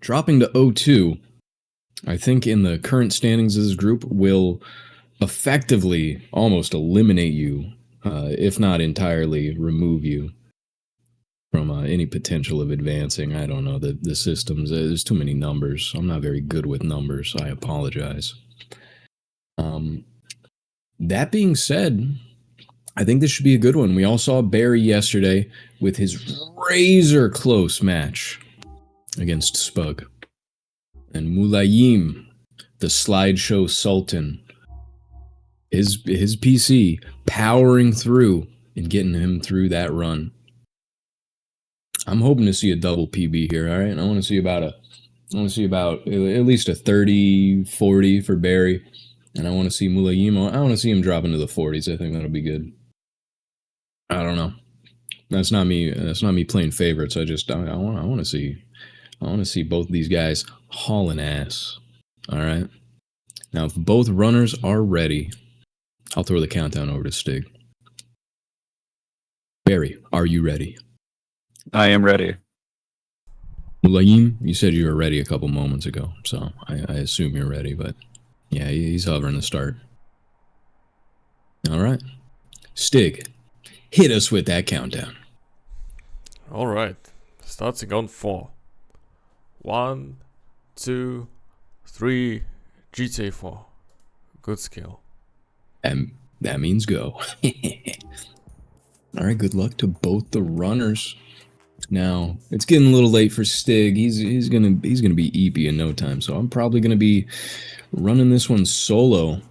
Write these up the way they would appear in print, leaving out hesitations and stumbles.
Dropping to 0-2, I think in the current standings of this group will effectively almost eliminate you, if not entirely remove you from any potential of advancing. I don't know, the systems, there's too many numbers. I'm not very good with numbers. I apologize. That being said, I think this should be a good one. We all saw Barry yesterday with his razor close match against Spug. And Mulayim, the slideshow sultan, his PC powering through and getting him through that run. I'm hoping to see a double PB here, all right? I want to see about at least a 30-40 for Barry. And I want to see Mulayim. I want to see him drop into the 40s. I think that'll be good. I don't know. That's not me. That's not me playing favorites. I want to see both these guys hauling ass. All right. Now, if both runners are ready, I'll throw the countdown over to Stig. Barry, are you ready? I am ready. Mulayim, you said you were ready a couple moments ago, so I assume you're ready. But yeah, he's hovering to start. All right, Stig, hit us with that countdown. All right, starting on 4. 1, 2, 3. GTA 4. Good skill. And that means go. All right, good luck to both the runners. Now, it's getting a little late for Stig. He's gonna be eepy in no time, so I'm probably gonna be running this one solo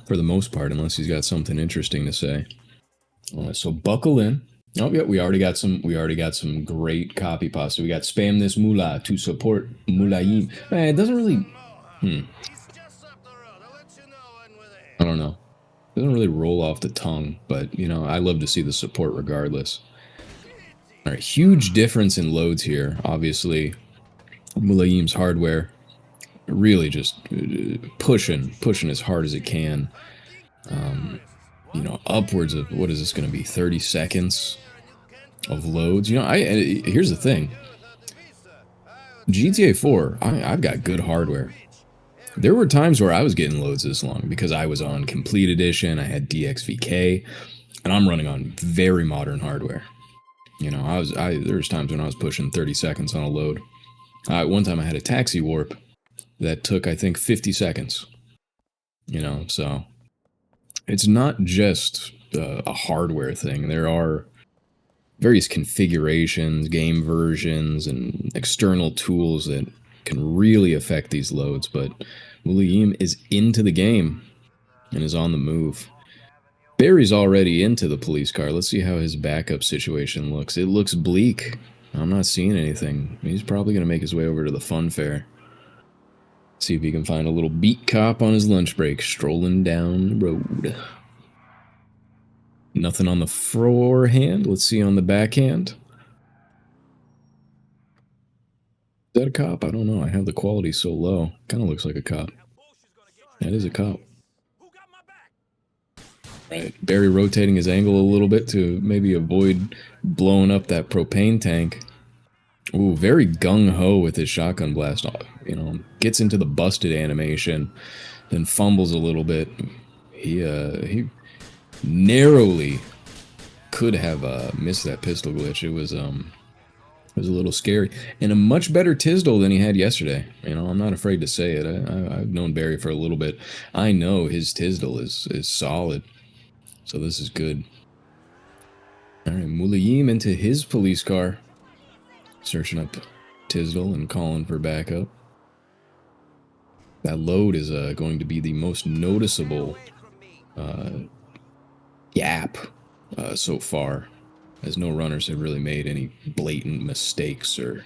for the most part, unless he's got something interesting to say. So buckle in. Oh yeah, we already got some great copy pasta. We got spam this moolah to support Mulayim. It doesn't really. I don't know. It doesn't really roll off the tongue, but you know, I love to see the support regardless. All right, huge difference in loads here. Obviously, Mulayim's hardware really just pushing as hard as it can. You know, upwards of, what is this going to be, 30 seconds of loads? You know, here's the thing. GTA 4, I've got good hardware. There were times where I was getting loads this long because I was on Complete Edition, I had DXVK, and I'm running on very modern hardware. You know, there was times when I was pushing 30 seconds on a load. One time I had a taxi warp that took, I think, 50 seconds. You know, so it's not just a hardware thing. There are various configurations, game versions, and external tools that can really affect these loads, but Mulayim is into the game and is on the move. Barry's already into the police car. Let's see how his backup situation looks. It looks bleak. I'm not seeing anything. He's probably going to make his way over to the fun fair. See if he can find a little beat cop on his lunch break, strolling down the road. Nothing on the forehand. Let's see on the backhand. Is that a cop? I don't know. I have the quality so low. Kind of looks like a cop. That is a cop. Right. Barry rotating his angle a little bit to maybe avoid blowing up that propane tank. Ooh, very gung-ho with his shotgun blast. You know, gets into the busted animation, then fumbles a little bit. He narrowly could have missed that pistol glitch. It was a little scary. And a much better Tisdale than he had yesterday. You know, I'm not afraid to say it. I've known Barry for a little bit. I know his Tisdale is solid. So this is good. All right, Mulayim into his police car. Searching up Tisdale and calling for backup. That load is going to be the most noticeable gap so far, as no runners have really made any blatant mistakes or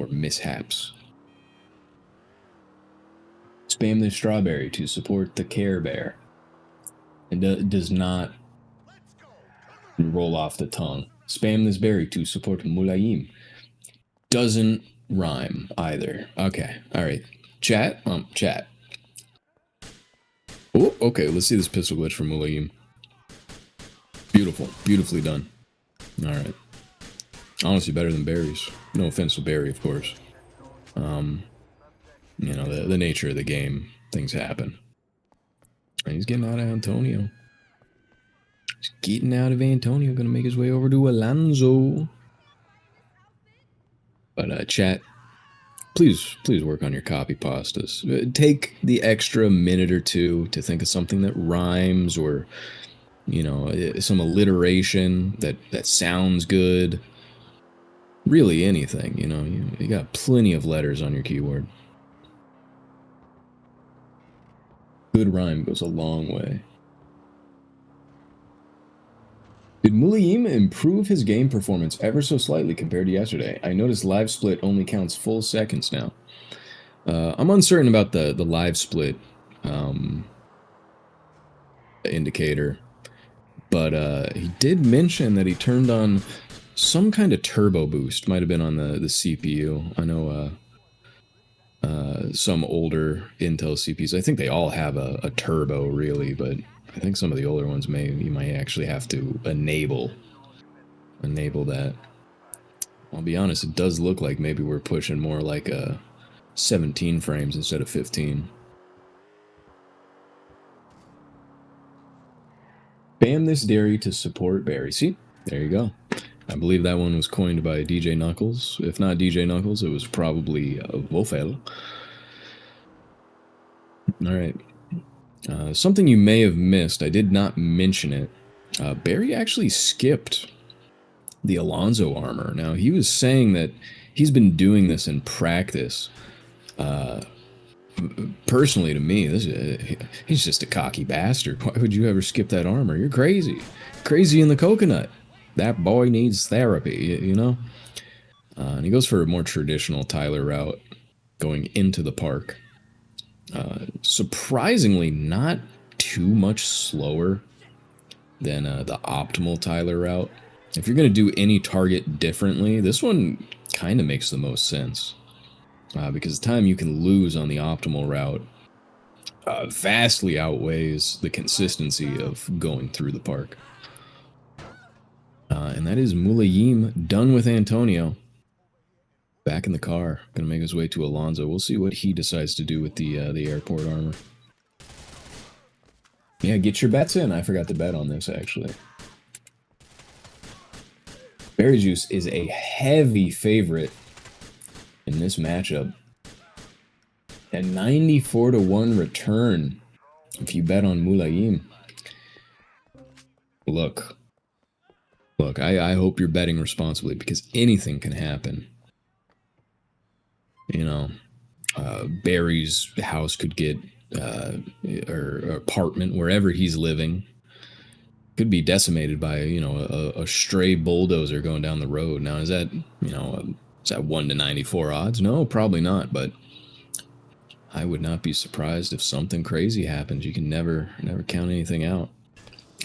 mishaps. Spam this strawberry to support the Care Bear. It does not roll off the tongue. Spam this berry to support Mulayim. Doesn't rhyme either. Okay, all right. Chat. Chat. Oh, okay. Let's see this pistol glitch from Mulayim. Beautiful, beautifully done. All right. Honestly, better than Barry's. No offense to Barry, of course. you know, the nature of the game. Things happen. And he's getting out of Antonio. He's getting out of Antonio. Going to make his way over to Alonso. But chat, please work on your copy pastas. Take the extra minute or two to think of something that rhymes, or you know, some alliteration that sounds good. Really anything, you know. You got plenty of letters on your keyboard. Good rhyme goes a long way. Did Mulayim improve his game performance ever so slightly compared to yesterday? I noticed live split only counts full seconds now. I'm uncertain about the live split indicator, but he did mention that he turned on some kind of turbo boost. Might have been on the CPU. I know some older Intel CPUs, I think they all have a turbo really, but I think some of the older ones you might actually have to enable that. I'll be honest, it does look like maybe we're pushing more like 17 frames instead of 15. Bam this dairy to support Barry. See, there you go. I believe that one was coined by DJ Knuckles. If not DJ Knuckles, it was probably Wolfel. All right. Something you may have missed, I did not mention it. Barry actually skipped the Alonso armor. Now, he was saying that he's been doing this in practice. Personally, to me, he's just a cocky bastard. Why would you ever skip that armor? You're crazy. Crazy in the coconut. That boy needs therapy, you know? And he goes for a more traditional Tyler route going into the park. Surprisingly, not too much slower than the optimal Tyler route. If you're going to do any target differently, this one kind of makes the most sense. Because the time you can lose on the optimal route vastly outweighs the consistency of going through the park. And that is Mulayim done with Antonio. Back in the car, gonna make his way to Alonso. We'll see what he decides to do with the airport armor. Yeah, get your bets in. I forgot to bet on this, actually. ImBerryJuice is a heavy favorite in this matchup. A 94-1 return if you bet on Mulayim. Look, I hope you're betting responsibly, because anything can happen. You know, Barry's house could get, or apartment, wherever he's living, could be decimated by, you know, a stray bulldozer going down the road. Now, is that, you know, is that 1 to 94 odds? No, probably not, but I would not be surprised if something crazy happens. You can never count anything out.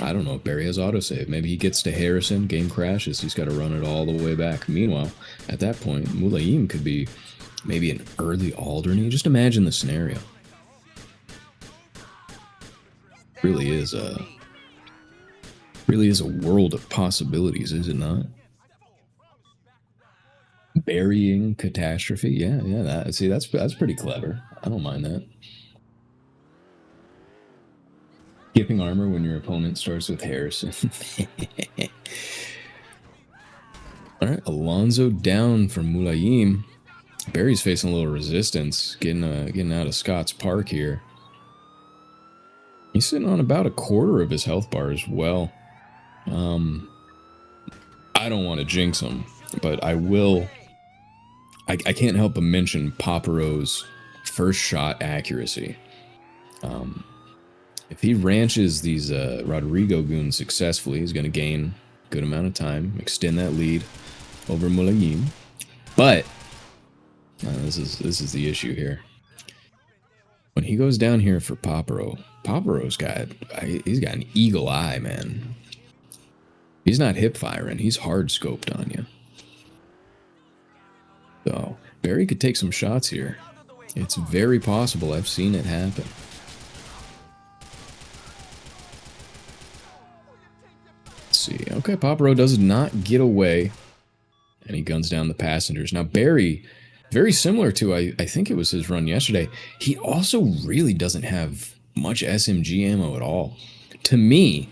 I don't know if Barry has autosave. Maybe he gets to Harrison, game crashes, he's got to run it all the way back. Meanwhile, at that point, Mulayim could be maybe an early Alderney. Just imagine the scenario. Really is a world of possibilities, is it not? Burying catastrophe. Yeah. That's pretty clever. I don't mind that. Skipping armor when your opponent starts with Harrison. All right, Alonso down from Mulayim. Barry's facing a little resistance, getting out of Scott's Park here. He's sitting on about a quarter of his health bar as well. I don't want to jinx him, but I will. I can't help but mention Paparo's first shot accuracy. If he ranches these Rodrigo goons successfully, he's going to gain a good amount of time, extend that lead over Mulayim. But this is the issue here. When he goes down here for Paparo's he's got an eagle eye, man. He's not hip firing, he's hard scoped on you. So Barry could take some shots here. It's very possible. I've seen it happen. Let's see. Okay, Paparo does not get away, and he guns down the passengers. Now Barry, Very similar to, I think it was his run yesterday. He also really doesn't have much SMG ammo at all. To me,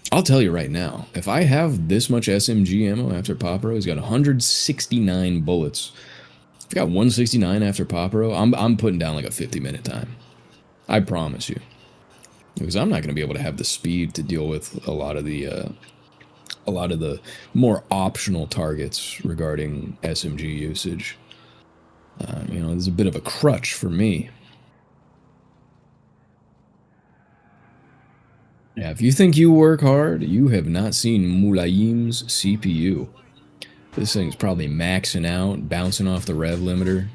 I'll tell you right now, if I have this much SMG ammo after Popro, he's got 169 bullets. If I got 169 after Popro, I'm putting down like a 50-minute time. I promise you. Because I'm not going to be able to have the speed to deal with a lot of the more optional targets regarding SMG usage. You know, there's a bit of a crutch for me. Yeah, if you think you work hard, you have not seen Mulayim's CPU. This thing's probably maxing out, bouncing off the rev limiter,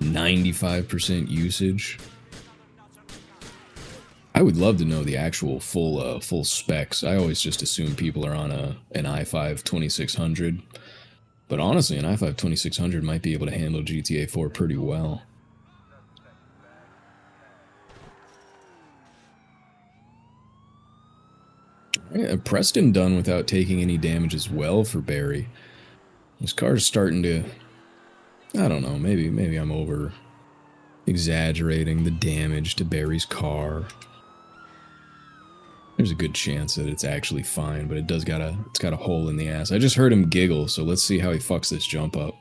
95% usage. I would love to know the actual full specs. I always just assume people are on an i5 2600. But honestly, an i5 2600 might be able to handle GTA 4 pretty well. Yeah, Preston done without taking any damage as well for Barry. This car's starting to... I don't know, maybe I'm over exaggerating the damage to Barry's car. There's a good chance that it's actually fine, but it's got a hole in the ass. I just heard him giggle, so let's see how he fucks this jump up.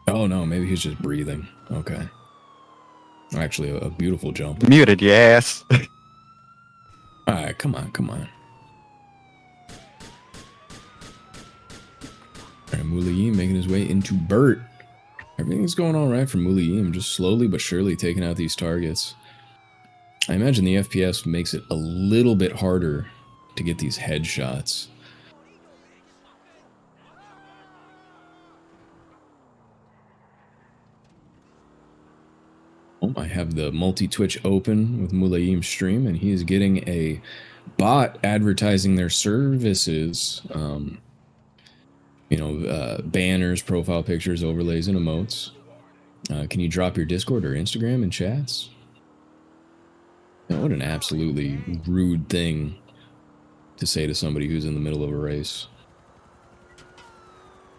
Oh no, maybe he's just breathing. Okay. Actually, a beautiful jump. Muted, your ass. Alright, come on, come on. Alright, Mulayim making his way into Burt. Everything's going alright for Mulayim, just slowly but surely taking out these targets. I imagine the FPS makes it a little bit harder to get these headshots. Oh, I have the multi-Twitch open with Mulayim's stream, and he is getting a bot advertising their services. You know, banners, profile pictures, overlays, and emotes. Can you drop your Discord or Instagram in chats? Now, what an absolutely rude thing to say to somebody who's in the middle of a race.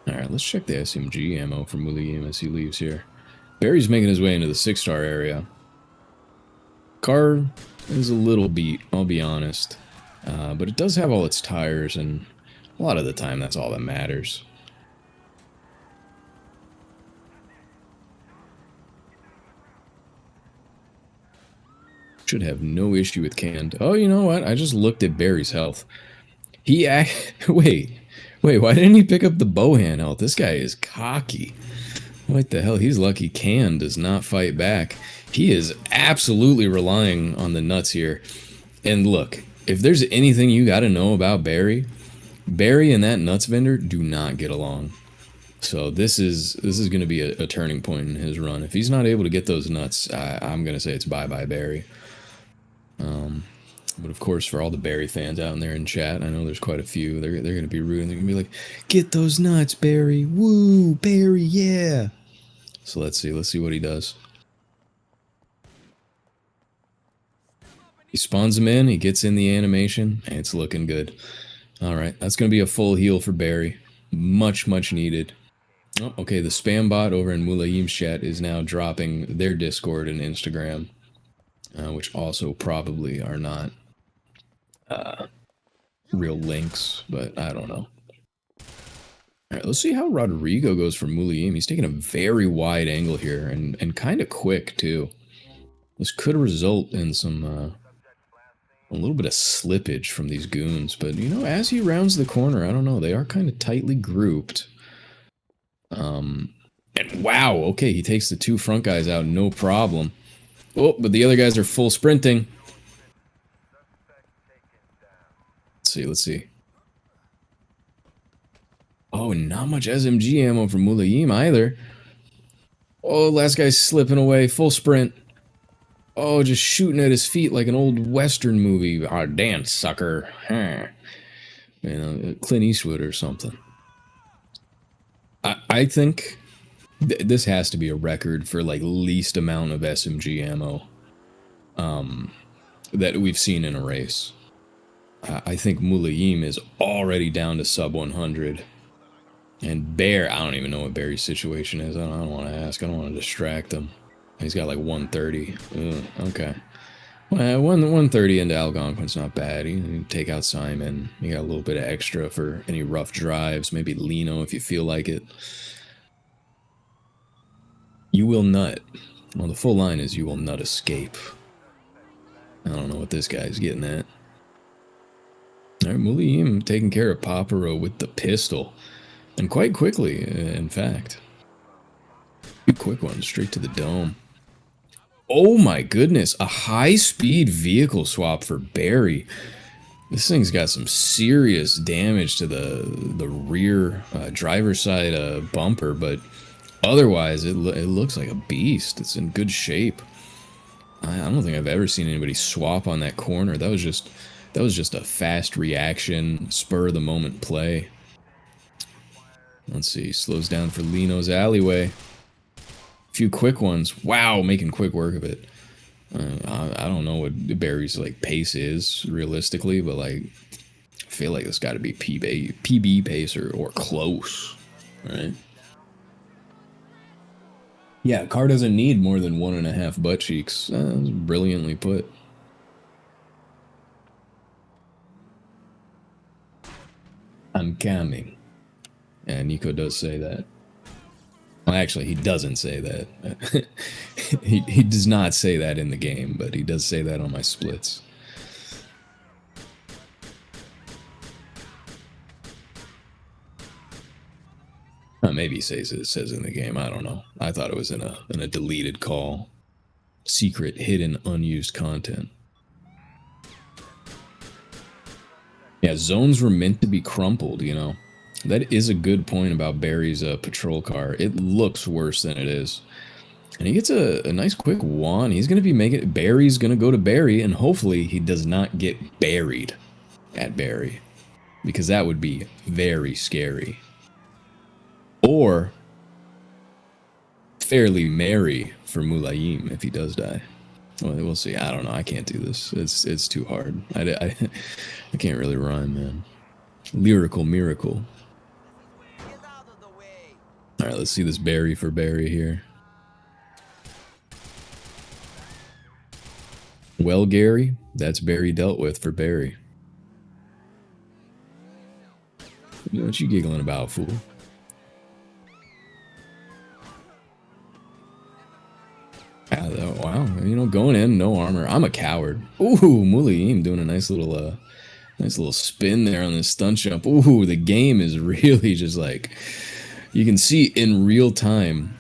Alright, let's check the SMG ammo for Mulayim as he leaves here. Barry's making his way into the 6-star area. Car is a little beat, I'll be honest. But it does have all its tires, and a lot of the time that's all that matters. Should have no issue with canned. Oh, you know what? I just looked at Barry's health. He wait, why didn't he pick up the Bohan health? This guy is cocky. What the hell? He's lucky Can does not fight back. He is absolutely relying on the nuts here. And look, if there's anything you gotta know about Barry and that nuts vendor do not get along. So this is going to be a turning point in his run. If he's not able to get those nuts, I'm going to say it's bye-bye Barry. But of course, for all the Barry fans out there in chat, I know there's quite a few. They're going to be rooting. They're going to be like, "Get those nuts, Barry! Woo, Barry, yeah!" So let's see what he does. He spawns him in. He gets in the animation, and it's looking good. All right, that's going to be a full heal for Barry. Much needed. Oh, okay, the spam bot over in Mulayim's chat is now dropping their Discord and Instagram, which also probably are not real links, but I don't know. All right, let's see how Rodrigo goes for Mulayim. He's taking a very wide angle here, and kind of quick, too. This could result in some, a little bit of slippage from these goons, but, you know, as he rounds the corner, I don't know, they are kind of tightly grouped. And wow, okay, he takes the two front guys out, no problem. Oh, but the other guys are full sprinting. Let's see. Oh, not much SMG ammo for Mulayim either. Oh, last guy's slipping away, full sprint. Oh, just shooting at his feet like an old Western movie. Ah, dance, sucker. Huh. You know, Clint Eastwood or something. I think this has to be a record for, like, least amount of SMG ammo that we've seen in a race. I think Mulayim is already down to sub 100. And Bear, I don't even know what Barry's situation is. I don't want to ask. I don't want to distract him. He's got like 130. Ugh, okay. Well, 130 into Algonquin's not bad. You can take out Simon. You got a little bit of extra for any rough drives. Maybe Lino if you feel like it. You will nut. Well, the full line is you will nut escape. I don't know what this guy's getting at. All right, Mulayim taking care of Paparo with the pistol. And quite quickly, in fact. Two quick ones, straight to the dome. Oh my goodness, a high-speed vehicle swap for Barry. This thing's got some serious damage to the rear driver's side bumper, but otherwise it looks like a beast. It's in good shape. I don't think I've ever seen anybody swap on that corner. That was just a fast reaction, spur of the moment play. Let's see, slows down for Lino's alleyway. Few quick ones. Wow, making quick work of it. I don't know what Barry's like pace is realistically, but like I feel like it's got to be PB pace or close, right? Yeah, car doesn't need more than 1.5 butt cheeks. That's brilliantly put. I'm coming. And Nico does say that. Well, actually, he doesn't say that. he does not say that in the game, but he does say that on my splits. Maybe he says it says in the game. I don't know. I thought it was in a deleted call. Secret, hidden, unused content. Yeah, zones were meant to be crumpled, you know. That is a good point about Barry's patrol car. It looks worse than it is. And he gets a nice quick one. He's going to be making... Barry's going to go to Barry, and hopefully he does not get buried at Barry. Because that would be very scary. Or fairly merry for Mulayim if he does die. Well, we'll see. I don't know. I can't do this. It's too hard. I can't really rhyme, man. Lyrical miracle. Alright, let's see this Barry for Barry here. Well, Gary, that's Barry dealt with for Barry. What you giggling about, fool? Wow, you know, going in, no armor. I'm a coward. Ooh, Mulayim doing a nice little spin there on this stunt jump. Ooh, the game is really just like... You can see in real time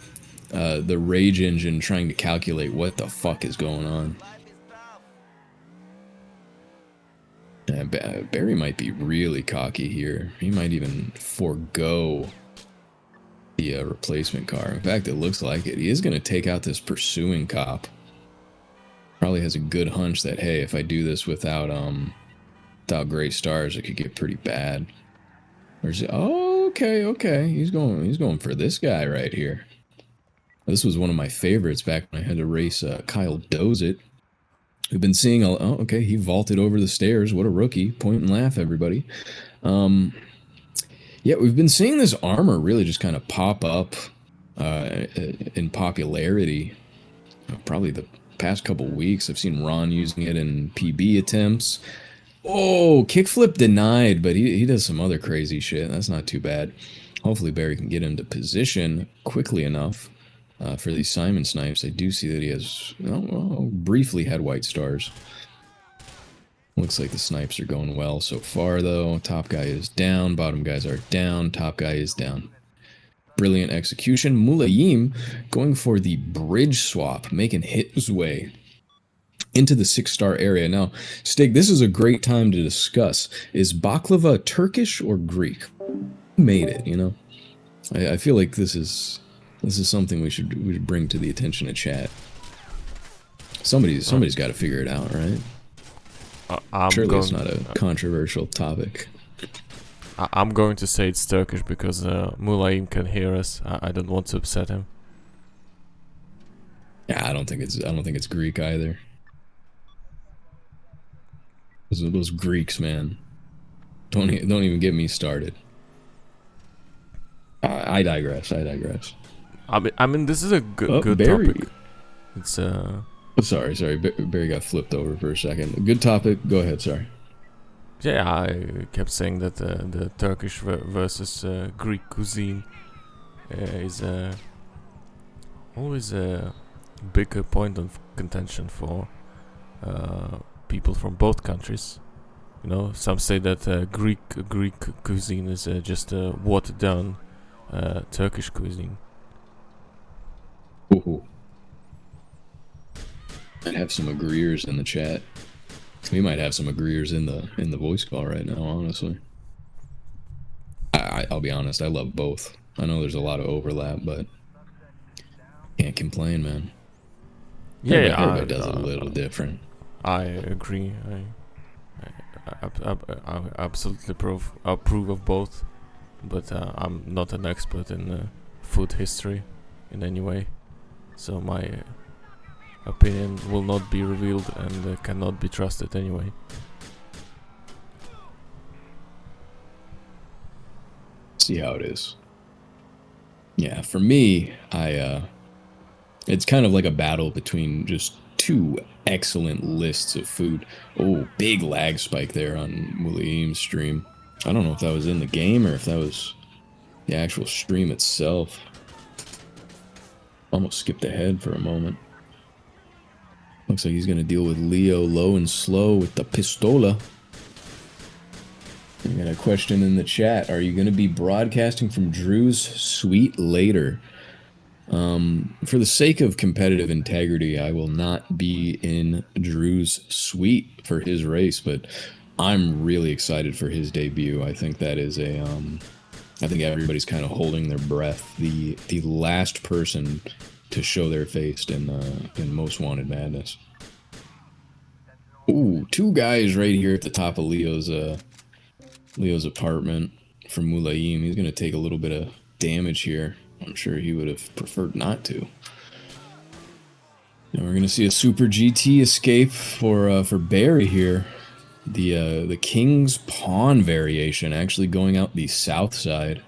the rage engine trying to calculate what the fuck is going on. Barry might be really cocky here. He might even forego the replacement car. In fact, it looks like it. He is going to take out this pursuing cop. Probably has a good hunch that, hey, if I do this without gray stars, it could get pretty bad. Where's it? Oh, okay. He's going for this guy right here. This was one of my favorites back when I had to race Kyle Dozit. We've been seeing oh, okay, he vaulted over the stairs. What a rookie. Point and laugh, everybody. Yeah, we've been seeing this armor really just kind of pop up in popularity. Probably the past couple weeks. I've seen Ron using it in PB attempts. Oh, kickflip denied, but he does some other crazy shit. That's not too bad. Hopefully Barry can get him to position quickly enough for these Simon snipes. I do see that he has briefly had white stars. Looks like the snipes are going well so far, though. Top guy is down. Bottom guys are down. Top guy is down. Brilliant execution. Mulayim going for the bridge swap, making his way into the 6-star area. Now, Stig, this is a great time to discuss. Is baklava Turkish or Greek? Who made it, you know? I feel like this is something we should bring to the attention of chat. Somebody's got to figure it out, right? Surely it's not a controversial topic. I'm going to say it's Turkish because Mulayim can hear us. I don't want to upset him. Yeah, I don't think it's Greek either. Those Greeks, man. Don't even get me started. I digress. I mean, this is a good Barry. topic. It's Sorry. Barry got flipped over for a second. Good topic. Go ahead. Sorry. yeah. I kept saying that the Turkish versus Greek cuisine is always a big point of contention for people from both countries. You know, some say that Greek cuisine is just a watered down Turkish cuisine. Ooh. Might have some agreeers in the chat. We might have some agreeers in the voice call right now. Honestly, I'll be honest. I love both. I know there's a lot of overlap, but can't complain, man. Yeah, everybody does it a little different. I agree. I absolutely approve of both, but I'm not an expert in food history in any way, so my opinion will not be revealed and cannot be trusted anyway. See how it is. Yeah, for me, it's kind of like a battle between just two excellent lists of food. Oh, big lag spike there on Mulayim's stream. I don't know if that was in the game or if that was the actual stream itself. Almost skipped ahead for a moment. Looks like he's going to deal with Leo low and slow with the pistola. I got a question in the chat. Are you going to be broadcasting from Drew's suite later? For the sake of competitive integrity, I will not be in Drew's suite for his race, but I'm really excited for his debut. I think that is I think everybody's kind of holding their breath. The last person to show their face in Most Wanted Madness. Ooh, two guys right here at the top of Leo's apartment from Mulayim. He's going to take a little bit of damage here. I'm sure he would have preferred not to. And we're going to see a Super GT escape for Barry here. The King's Pawn variation actually going out the south side.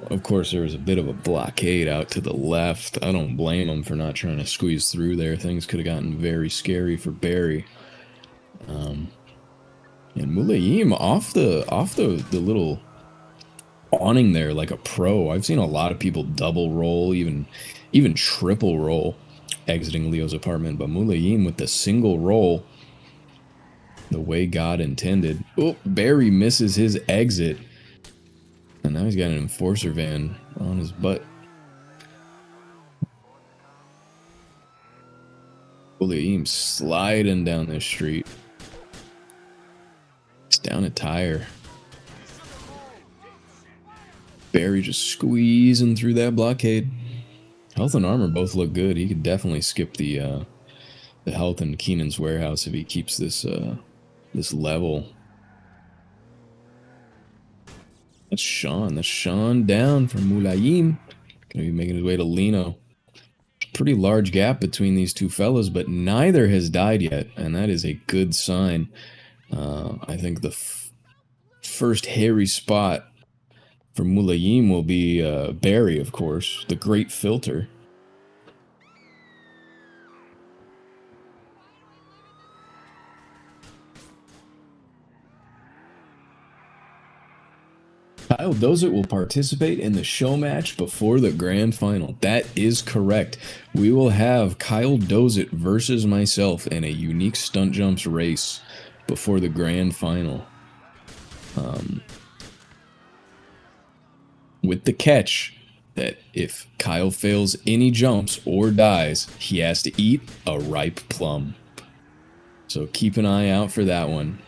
Of course, there was a bit of a blockade out to the left. I don't blame him for not trying to squeeze through there. Things could have gotten very scary for Barry. And Mulayim off the little awning there like a pro. I've seen a lot of people double roll, even triple roll, exiting Leo's apartment. But Mulayim with the single roll, the way God intended. Oh, Barry misses his exit. And now he's got an enforcer van on his butt. Mulayim sliding down this street. It's down a tire. Barry just squeezing through that blockade. Health and armor both look good. He could definitely skip the health in Keenan's warehouse if he keeps this level. That's Sean. That's Sean down from Mulayim. Gonna be making his way to Lino. Pretty large gap between these two fellas, but neither has died yet, and that is a good sign. I think the first hairy spot for Mulayim will be Barry, of course, the great filter. Kyle Dozit will participate in the show match before the grand final. That is correct. We will have Kyle Dozit versus myself in a unique stunt jumps race before the grand final. With the catch that if Kyle fails any jumps or dies, he has to eat a ripe plum. So keep an eye out for that one.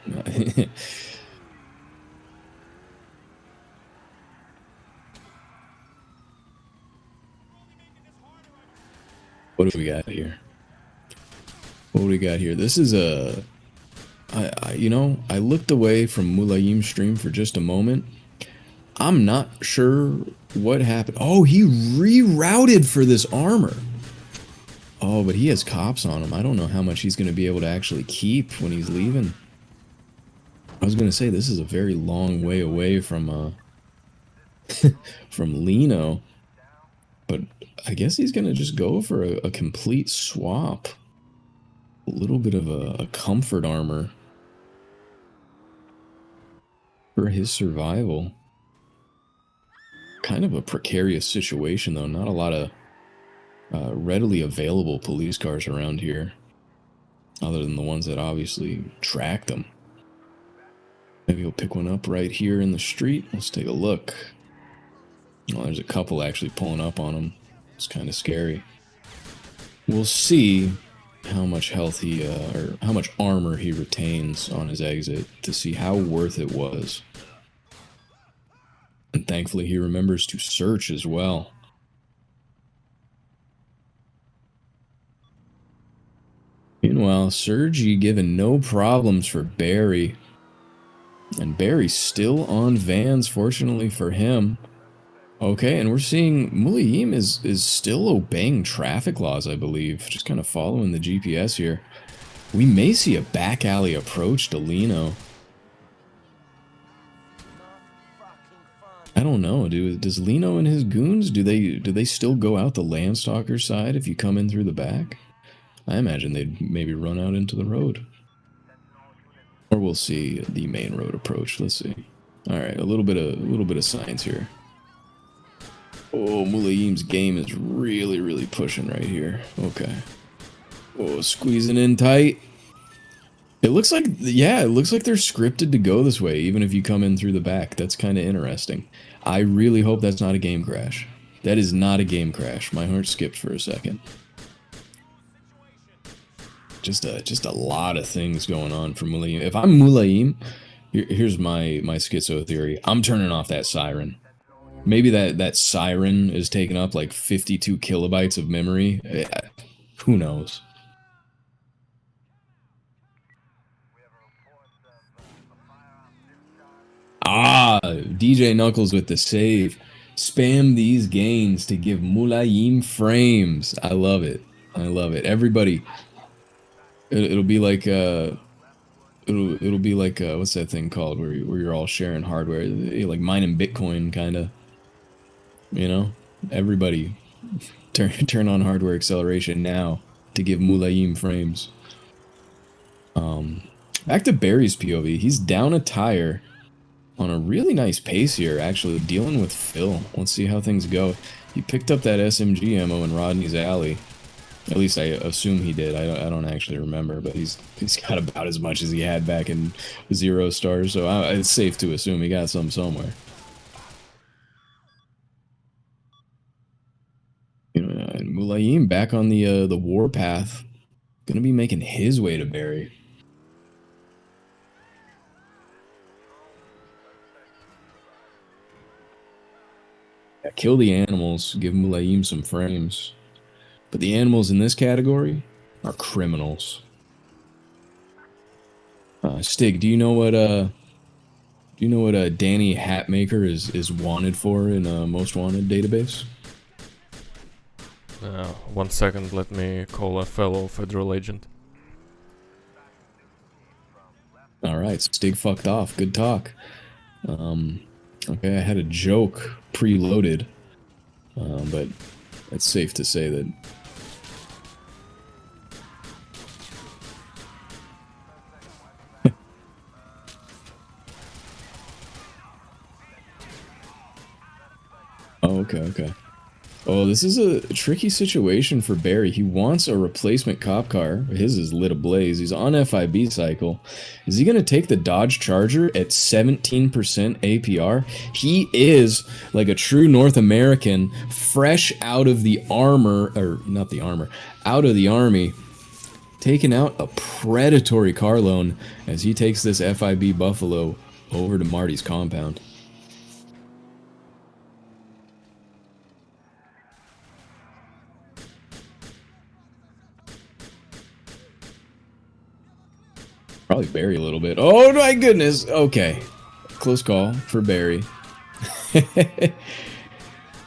What do we got here? What do we got here? This is I looked away from Mulayim's stream for just a moment. I'm not sure what happened. Oh, he rerouted for this armor. Oh, but he has cops on him. I don't know how much he's going to be able to actually keep when he's leaving. I was going to say, this is a very long way away from from Lino. But I guess he's going to just go for a complete swap. A little bit of a comfort armor for his survival. Kind of a precarious situation, though. Not a lot of readily available police cars around here, other than the ones that obviously track them. Maybe he'll pick one up right here in the street. Let's take a look. Well, there's a couple actually pulling up on him. It's kind of scary. We'll see how much health he, or how much armor he retains on his exit to see how worth it was. And thankfully he remembers to search as well. Meanwhile, Sergi given no problems for Barry. And Barry's still on vans, fortunately for him. Okay, and we're seeing Mulayim is still obeying traffic laws, I believe. Just kind of following the GPS here. We may see a back alley approach to Lino. I don't know, does Lino and his goons, do they still go out the Landstalker side if you come in through the back? I imagine they'd maybe run out into the road. Or we'll see the main road approach. Let's see. Alright, a little bit of science here. Oh, Mulayim's game is really pushing right here. Okay. Oh, squeezing in tight. It looks like, yeah, it looks like they're scripted to go this way, even if you come in through the back. That's kind of interesting. I really hope that's not a game crash. That is not a game crash. My heart skipped for a second. Just a lot of things going on for Mulayim. If I'm Mulayim, here's my schizo theory. I'm turning off that siren. Maybe that siren is taking up like 52 kilobytes of memory. Who knows? Ah, DJ Knuckles with the save. Spam these gains to give Mulayim frames. I love it. I love it. Everybody, it'll be like it'll be like what's that thing called where you're all sharing hardware, like mining Bitcoin kind of. You know, everybody turn on hardware acceleration now to give Mulayim frames. Back to Barry's POV. He's down a tire on a really nice pace here, actually, dealing with Phil. Let's see how things go. He picked up that SMG ammo in Rodney's alley. At least I assume he did. I don't actually remember, but he's got about as much as he had back in 0 stars, so it's safe to assume he got some somewhere. Mulayim back on the warpath, gonna be making his way to Barry. Yeah, kill the animals, give Mulayim some frames, but the animals in this category are criminals. Stig, do you know what Danny Hatmaker is wanted for in a Most Wanted database? 1 second, let me call a fellow federal agent. Alright, Stig fucked off. Good talk. Okay, I had a joke preloaded, but it's safe to say that... Oh, okay. Oh, this is a tricky situation for Barry. He wants a replacement cop car. His is lit ablaze. He's on FIB cycle. Is he going to take the Dodge Charger at 17% APR? He is like a true North American, fresh out of the armor, or not the armor, out of the army, taking out a predatory car loan as he takes this FIB Buffalo over to Marty's compound. Probably Barry a little bit. Oh my goodness. Okay. Close call for Barry.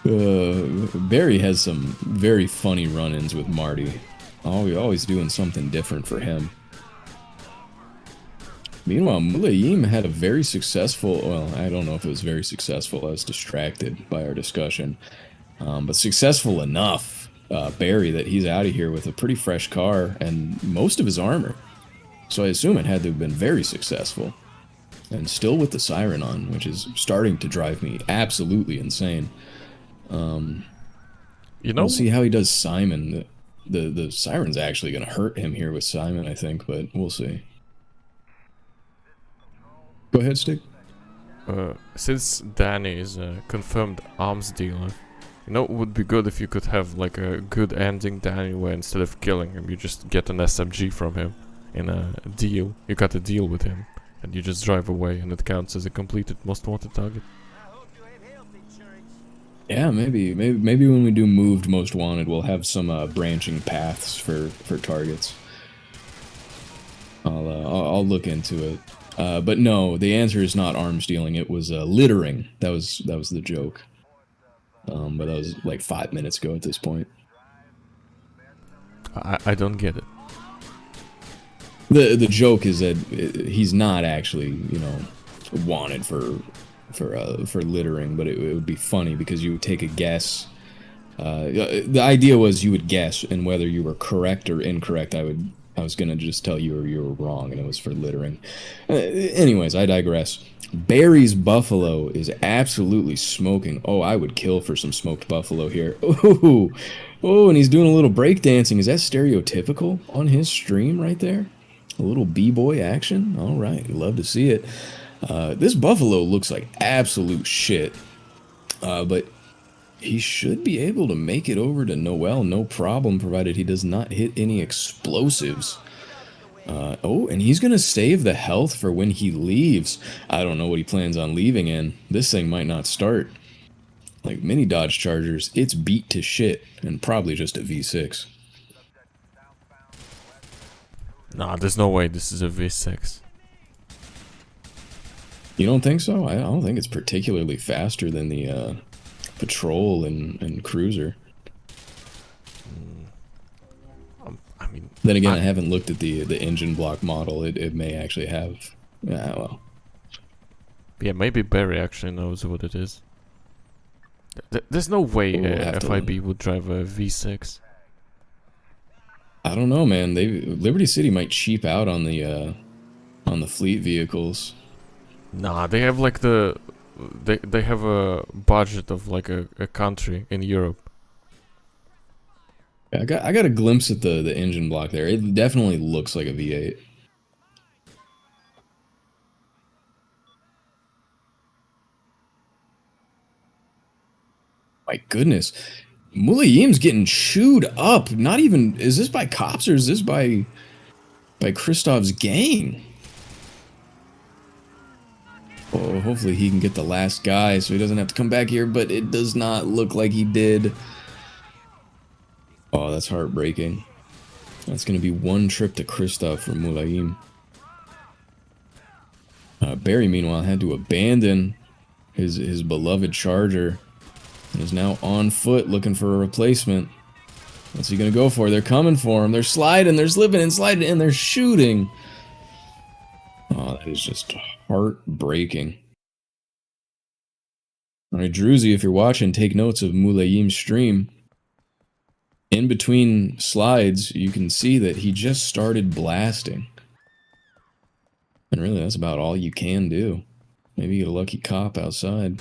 Barry has some very funny run-ins with Marty. Always doing something different for him. Meanwhile, Mulayim had a very successful, well, I don't know if it was very successful. I was distracted by our discussion. But successful enough, Barry, that he's out of here with a pretty fresh car and most of his armor. So I assume it had to have been very successful. And still with the siren on, which is starting to drive me absolutely insane. You know, We'll see how he does Simon. The siren's actually going to hurt him here with Simon, I think, but we'll see. Go ahead, Stig. since Danny is a confirmed arms dealer, you know, it would be good if you could have like a good ending Danny where instead of killing him, you just get an SMG from him in a deal. You got a deal with him, and you just drive away, and it counts as a completed most wanted target. Yeah, maybe when we do moved most wanted, we'll have some branching paths for targets. I'll look into it. But no, the answer is not arms dealing. It was littering. That was the joke. But that was like 5 minutes ago at this point. I don't get it. The joke is that he's not actually, you know, wanted for littering, but it would be funny because you would take a guess. The idea was you would guess, and whether you were correct or incorrect, I was gonna just tell you or you were wrong, and it was for littering. Anyways, I digress. Barry's buffalo is absolutely smoking. Oh, I would kill for some smoked buffalo here. Oh, and he's doing a little breakdancing. Is that stereotypical on his stream right there? A little b-boy action. All right, love to see it. This buffalo looks like absolute shit, but he should be able to make it over to Noel, no problem, provided he does not hit any explosives. Oh, and he's gonna save the health for when he leaves. I don't know what he plans on leaving in. This thing might not start. Like many Dodge Chargers, it's beat to shit, and probably just a V6. Nah, there's no way this is a V6. You don't think so? I don't think it's particularly faster than the Patrol and Cruiser. I mean... Then again, I haven't looked at the engine block model. It may actually have... Yeah, well. Yeah, maybe Barry actually knows what it is. There's no way FIB would drive a V6. I don't know, man. Liberty City might cheap out on the fleet vehicles. Nah, they have like they have a budget of like a country in Europe. I got a glimpse at the engine block there. It definitely looks like a V8. My goodness. Mulayim's getting chewed up. Not even... Is this by cops or is this by Kristoff's gang? Oh, hopefully he can get the last guy so he doesn't have to come back here, but it does not look like he did. Oh, that's heartbreaking. That's going to be one trip to Kristoff for Mulayim. Barry, meanwhile, had to abandon his beloved Charger and is now on foot looking for a replacement. What's he going to go for? They're coming for him. They're sliding. They're slipping and sliding, and they're shooting. Oh, that is just heartbreaking. Alright, Druzy, if you're watching, take notes of Mulayim's stream. In between slides, you can see that he just started blasting. And really, that's about all you can do. Maybe get a lucky cop outside.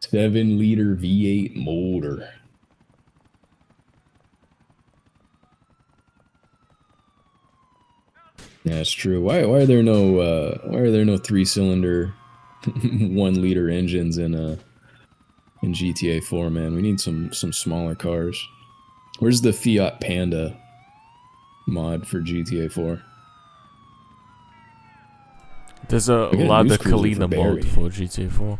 Seven-liter V8 motor. Yeah, it's true. Why are there no 3-cylinder 1-liter engines in GTA 4, man? We need some smaller cars. Where's the Fiat Panda mod for GTA 4? There's a Lada Kalina mod for GTA 4.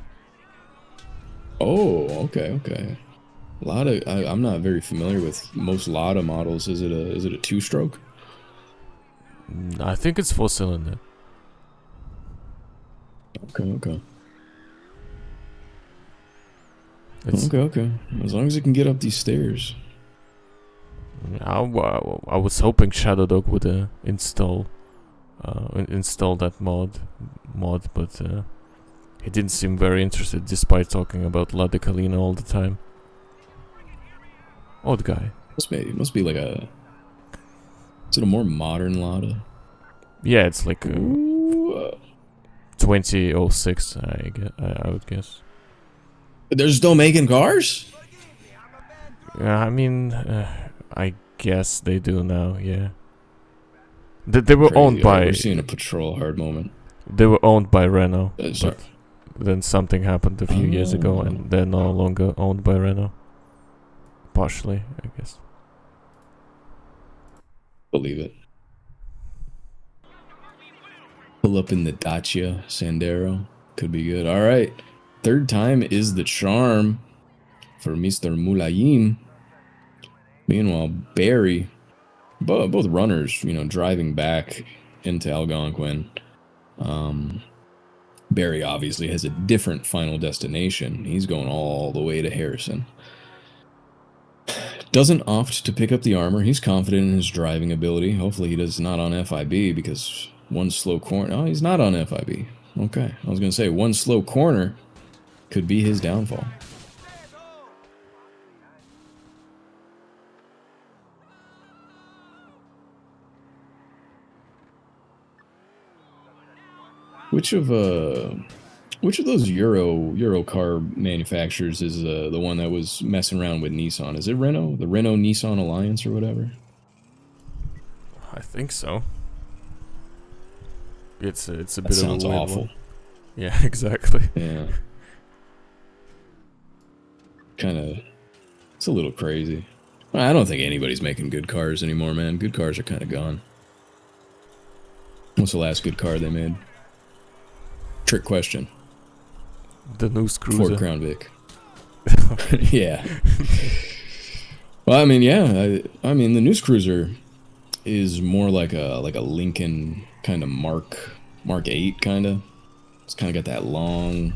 Oh, okay. Lada, I'm not very familiar with most Lada models. Is it a 2-stroke? I think it's 4-cylinder. Okay. Okay. As long as it can get up these stairs. I was hoping Shadow Dog would install that mod, but he didn't seem very interested, despite talking about La Decalina all the time. Odd guy. Must be like a. Is it a more modern Lada? Yeah, it's like 2006. I would guess. They're still making cars? Yeah, I mean, I guess they do now. Yeah. They were owned by. We're seeing a patrol hard moment. They were owned by Renault. Sorry. But then something happened a few years ago, and they're no longer owned by Renault. Partially, I guess. Believe it. Pull up in the Dacia Sandero. Could be good. All right. Third time is the charm for Mr. Mulayim. Meanwhile, Barry, both runners, driving back into Algonquin. Barry obviously has a different final destination. He's going all the way to Harrison. Doesn't opt to pick up the armor. He's confident in his driving ability. Hopefully he does not on FIB, because one slow corner... Oh, he's not on FIB. Okay. I was going to say, one slow corner could be his downfall. Which of those Euro car manufacturers is the one that was messing around with Nissan? Is it Renault? The Renault Nissan Alliance or whatever? I think so. It's a That bit of a sounds weird awful. one. Yeah, exactly. Yeah. Kind of. It's a little crazy. I don't think anybody's making good cars anymore, man. Good cars are kind of gone. What's the last good car they made? Trick question. The News Cruiser. Ford Crown Vic. Yeah. Well, I mean, yeah. I mean, the News Cruiser is more like a Lincoln kind of Mark 8 kind of. It's kind of got that long,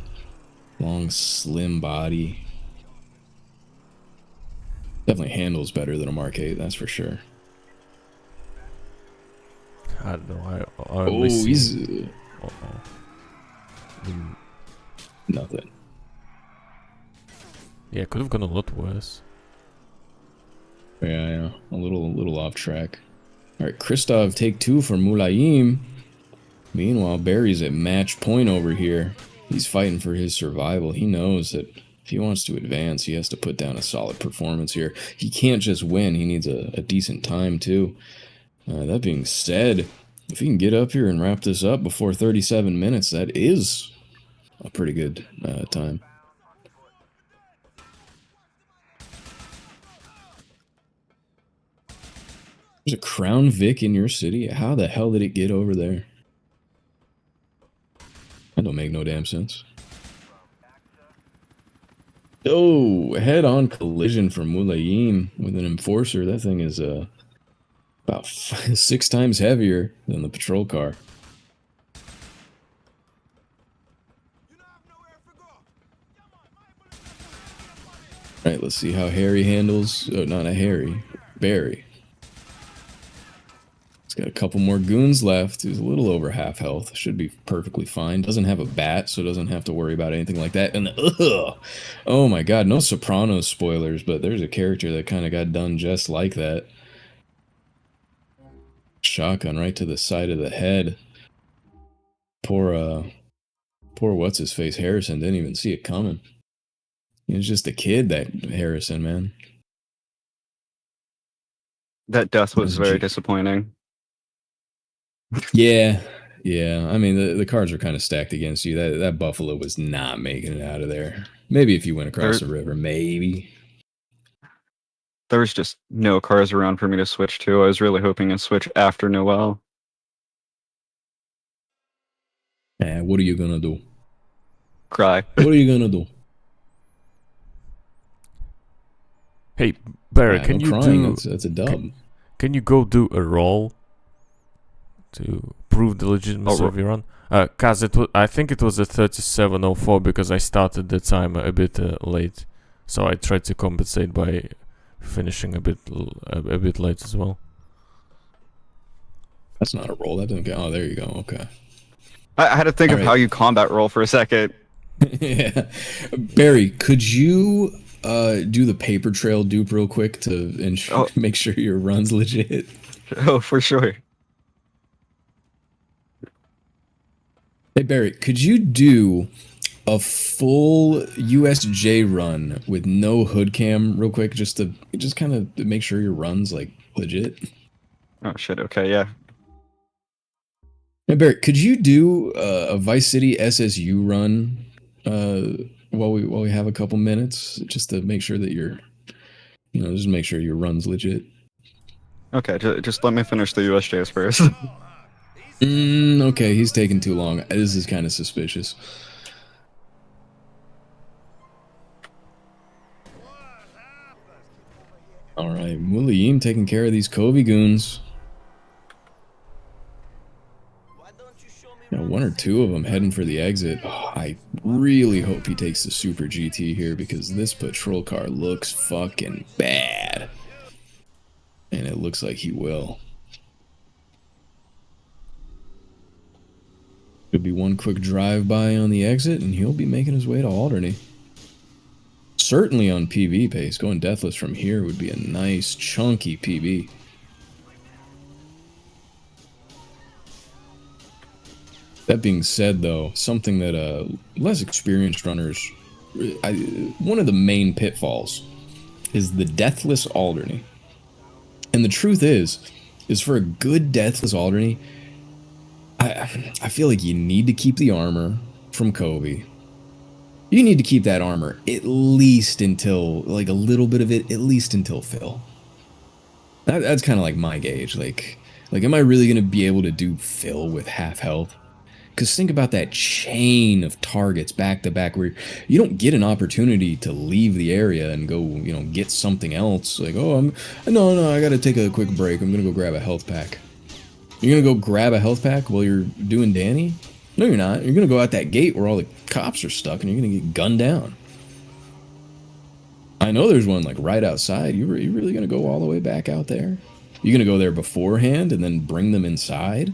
slim body. Definitely handles better than a Mark 8, that's for sure. I don't know. I only see... he's... Nothing. Yeah, could have gone a lot worse. Yeah. A little off track. Alright, Christoph, take 2 for Mulayim. Meanwhile, Barry's at match point over here. He's fighting for his survival. He knows that if he wants to advance, he has to put down a solid performance here. He can't just win. He needs a decent time, too. That being said, if he can get up here and wrap this up before 37 minutes, that is a pretty good time. There's a Crown Vic in your city? How the hell did it get over there? That don't make no damn sense. Oh, head-on collision from Mulayim with an enforcer. That thing is about 6 times heavier than the patrol car. Alright, let's see how Harry handles... Oh, not a Harry. Barry. He's got a couple more goons left. He's a little over half health. Should be perfectly fine. Doesn't have a bat, so doesn't have to worry about anything like that. And oh my god, no Sopranos spoilers, but there's a character that kind of got done just like that. Shotgun right to the side of the head. Poor what's-his-face Harrison didn't even see it coming. He was just a kid, that Harrison, man. That death was very disappointing. Yeah. I mean, the cards are kind of stacked against you. That Buffalo was not making it out of there. Maybe if you went across the river, maybe. There was just no cars around for me to switch to. I was really hoping to switch after Noel. What are you gonna do? Cry. What are you gonna do? Hey, Barry, can you do... That's a dub. Can you go do a roll to prove the legitimacy of your run? Cause I think it was a 37:04 because I started the time a bit late, so I tried to compensate by finishing a bit late as well. That's not a roll. That doesn't get. Oh, there you go. Okay. I had to think of Alright. how you combat roll for a second. Yeah. Barry, could you do the paper trail dupe real quick to make sure your run's legit? Oh, for sure. Hey Barry, could you do a full USJ run with no hood cam real quick, just kind of make sure your run's like legit? Oh shit. Okay. Yeah. Hey Barry, could you do a Vice City SSU run while we have a couple minutes, just to make sure that just make sure your run's legit? Okay. Just let me finish the USJs first. Okay, he's taking too long. This is kind of suspicious. All right, Mulayim taking care of these Covey goons. Yeah, one or two of them heading for the exit. Oh, I really hope he takes the Super GT here, because this patrol car looks fucking bad. And it looks like he will. Could be one quick drive-by on the exit, and he'll be making his way to Alderney. Certainly on PB pace. Going deathless from here would be a nice, chunky PB. That being said, though, something that less experienced runners... one of the main pitfalls is the deathless Alderney. And the truth is for a good deathless Alderney, I feel like you need to keep the armor from Covey. You need to keep that armor at least until, like, a little bit of it, at least until Phil. That's kind of like my gauge. Like, am I really going to be able to do Phil with half health? Because think about that chain of targets back to back where you don't get an opportunity to leave the area and go, get something else. Like, oh, no, I got to take a quick break. I'm going to go grab a health pack. You're going to go grab a health pack while you're doing Danny? No, you're not. You're going to go out that gate where all the cops are stuck and you're going to get gunned down. I know there's one, like, right outside. You really going to go all the way back out there? You're going to go there beforehand and then bring them inside?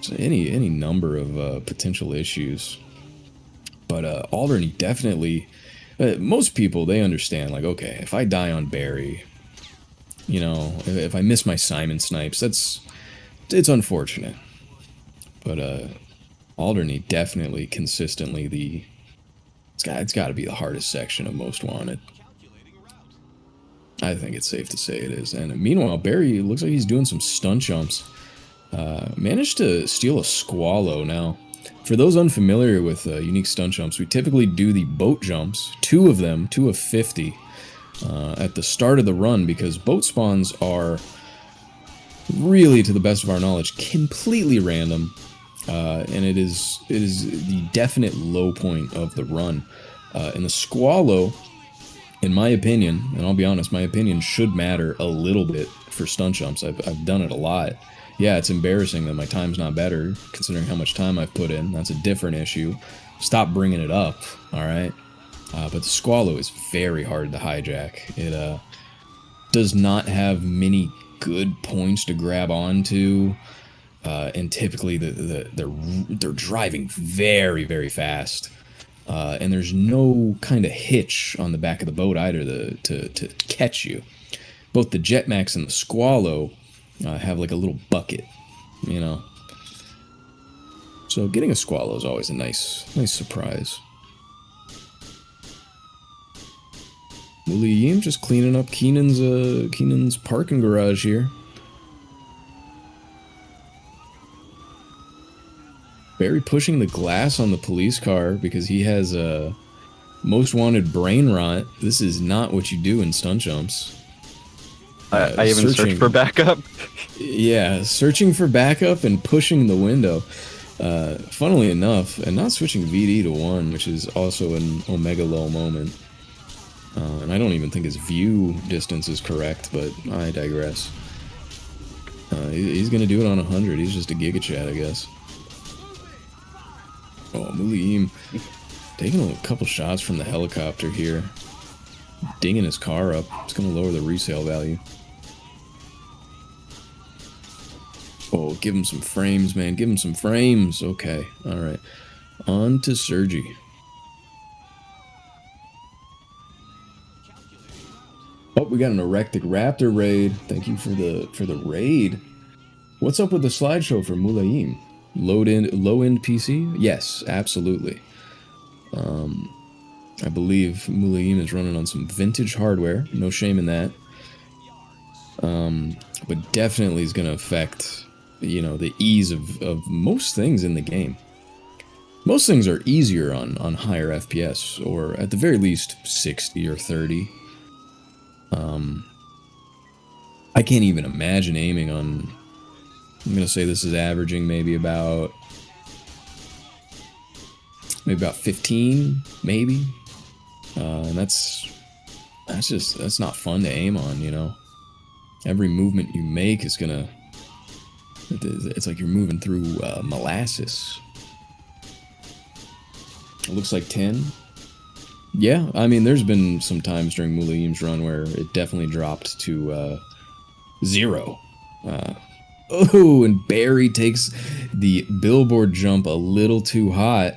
So any number of potential issues. But Alderney definitely... most people, they understand, like, okay, if I die on Barry, if I miss my Simon Snipes, it's unfortunate. But Alderney definitely consistently it's got to be the hardest section of Most Wanted. I think it's safe to say it is. And meanwhile, Barry looks like he's doing some stunt jumps. Managed to steal a Squallow. Now, for those unfamiliar with unique stunt jumps, we typically do the boat jumps, 2 of them, 2 of 50, at the start of the run, because boat spawns are really, to the best of our knowledge, completely random. And it is the definite low point of the run. And the Squallow, in my opinion, and I'll be honest, my opinion should matter a little bit for stunt jumps. I've done it a lot. Yeah, it's embarrassing that my time's not better, considering how much time I've put in. That's a different issue. Stop bringing it up, alright? But the Squallow is very hard to hijack. It does not have many good points to grab onto. And typically they're driving very, very fast, and there's no kind of hitch on the back of the boat either to catch you. Both the Jetmax and the Squallow have like a little bucket, So getting a Squallow is always a nice surprise. Mulayim just cleaning up Keenan's parking garage here. Barry pushing the glass on the police car because he has a Most Wanted brain rot. This is not what you do in stunt jumps. I even searched for backup. Yeah, searching for backup and pushing the window. Funnily enough, and not switching VD to 1, which is also an Omega low moment. And I don't even think his view distance is correct, but I digress. He's going to do it on 100. He's just a Giga Chad, I guess. Oh, Mulayim taking a couple shots from the helicopter here. dinging his car up. It's going to lower the resale value. Oh, give him some frames, man. Give him some frames. Okay. All right. On to Sergi. Oh, we got an Erectic Raptor raid. Thank you for the raid. What's up with the slideshow for Mulayim? Low end PC? Yes, absolutely. I believe Mulayim is running on some vintage hardware. No shame in that. But definitely is going to affect, you know, the ease of most things in the game. Most things are easier on higher FPS, or at the very least 60 or 30. I can't even imagine aiming on... I'm going to say this is averaging maybe about 15, maybe. And that's not fun to aim on, you know. Every movement you make is gonna... It's like you're moving through molasses. It looks like 10. Yeah, I mean, there's been some times during Mulayim's run where it definitely dropped to 0. Oh, and Barry takes the billboard jump a little too hot.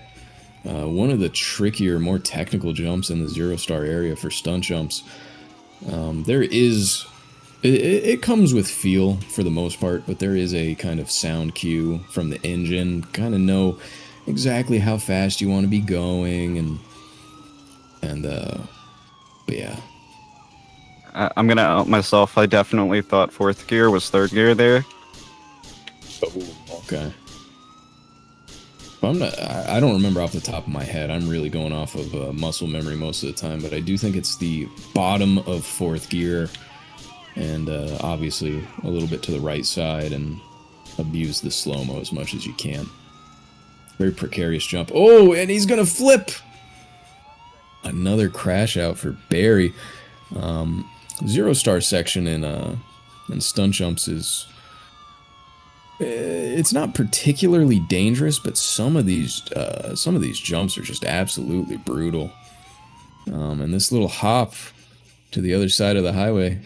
One of the trickier, more technical jumps in the 0-star area for stunt jumps. There is... It comes with feel for the most part, but there is a kind of sound cue from the engine. Kind of know exactly how fast you want to be going, but yeah. I'm gonna out myself. I definitely thought 4th gear was 3rd gear there. Oh, okay. I don't remember off the top of my head. I'm really going off of muscle memory most of the time, but I do think it's the bottom of 4th gear, and obviously a little bit to the right side, and abuse the slow-mo as much as you can. Very precarious jump. Oh, and he's gonna flip! Another crash out for Barry. 0-star section in stunt jumps is... It's not particularly dangerous, but some of these jumps are just absolutely brutal. And this little hop to the other side of the highway,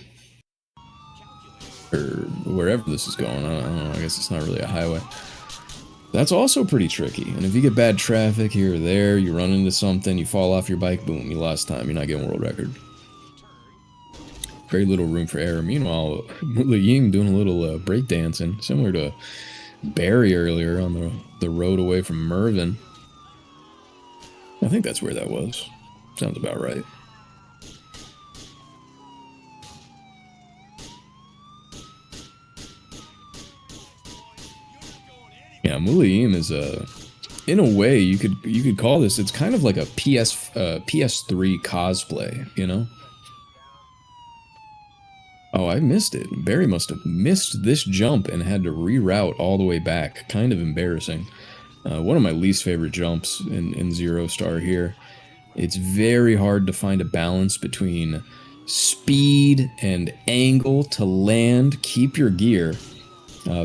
or wherever this is going, I don't know, I guess it's not really a highway. That's also pretty tricky. And if you get bad traffic here or there, you run into something, you fall off your bike, boom, you lost time, you're not getting world record. Very little room for error. Meanwhile, Mulayim doing a little breakdancing, similar to Barry earlier on the road away from Mervyn. I think that's where that was. Sounds about right. Yeah, Mulayim is in a way you could call this. It's kind of like a PS3 cosplay, you know. Oh, I missed it. Barry must have missed this jump and had to reroute all the way back. Kind of embarrassing. One of my least favorite jumps in 0-star here. It's very hard to find a balance between speed and angle to land, keep your gear.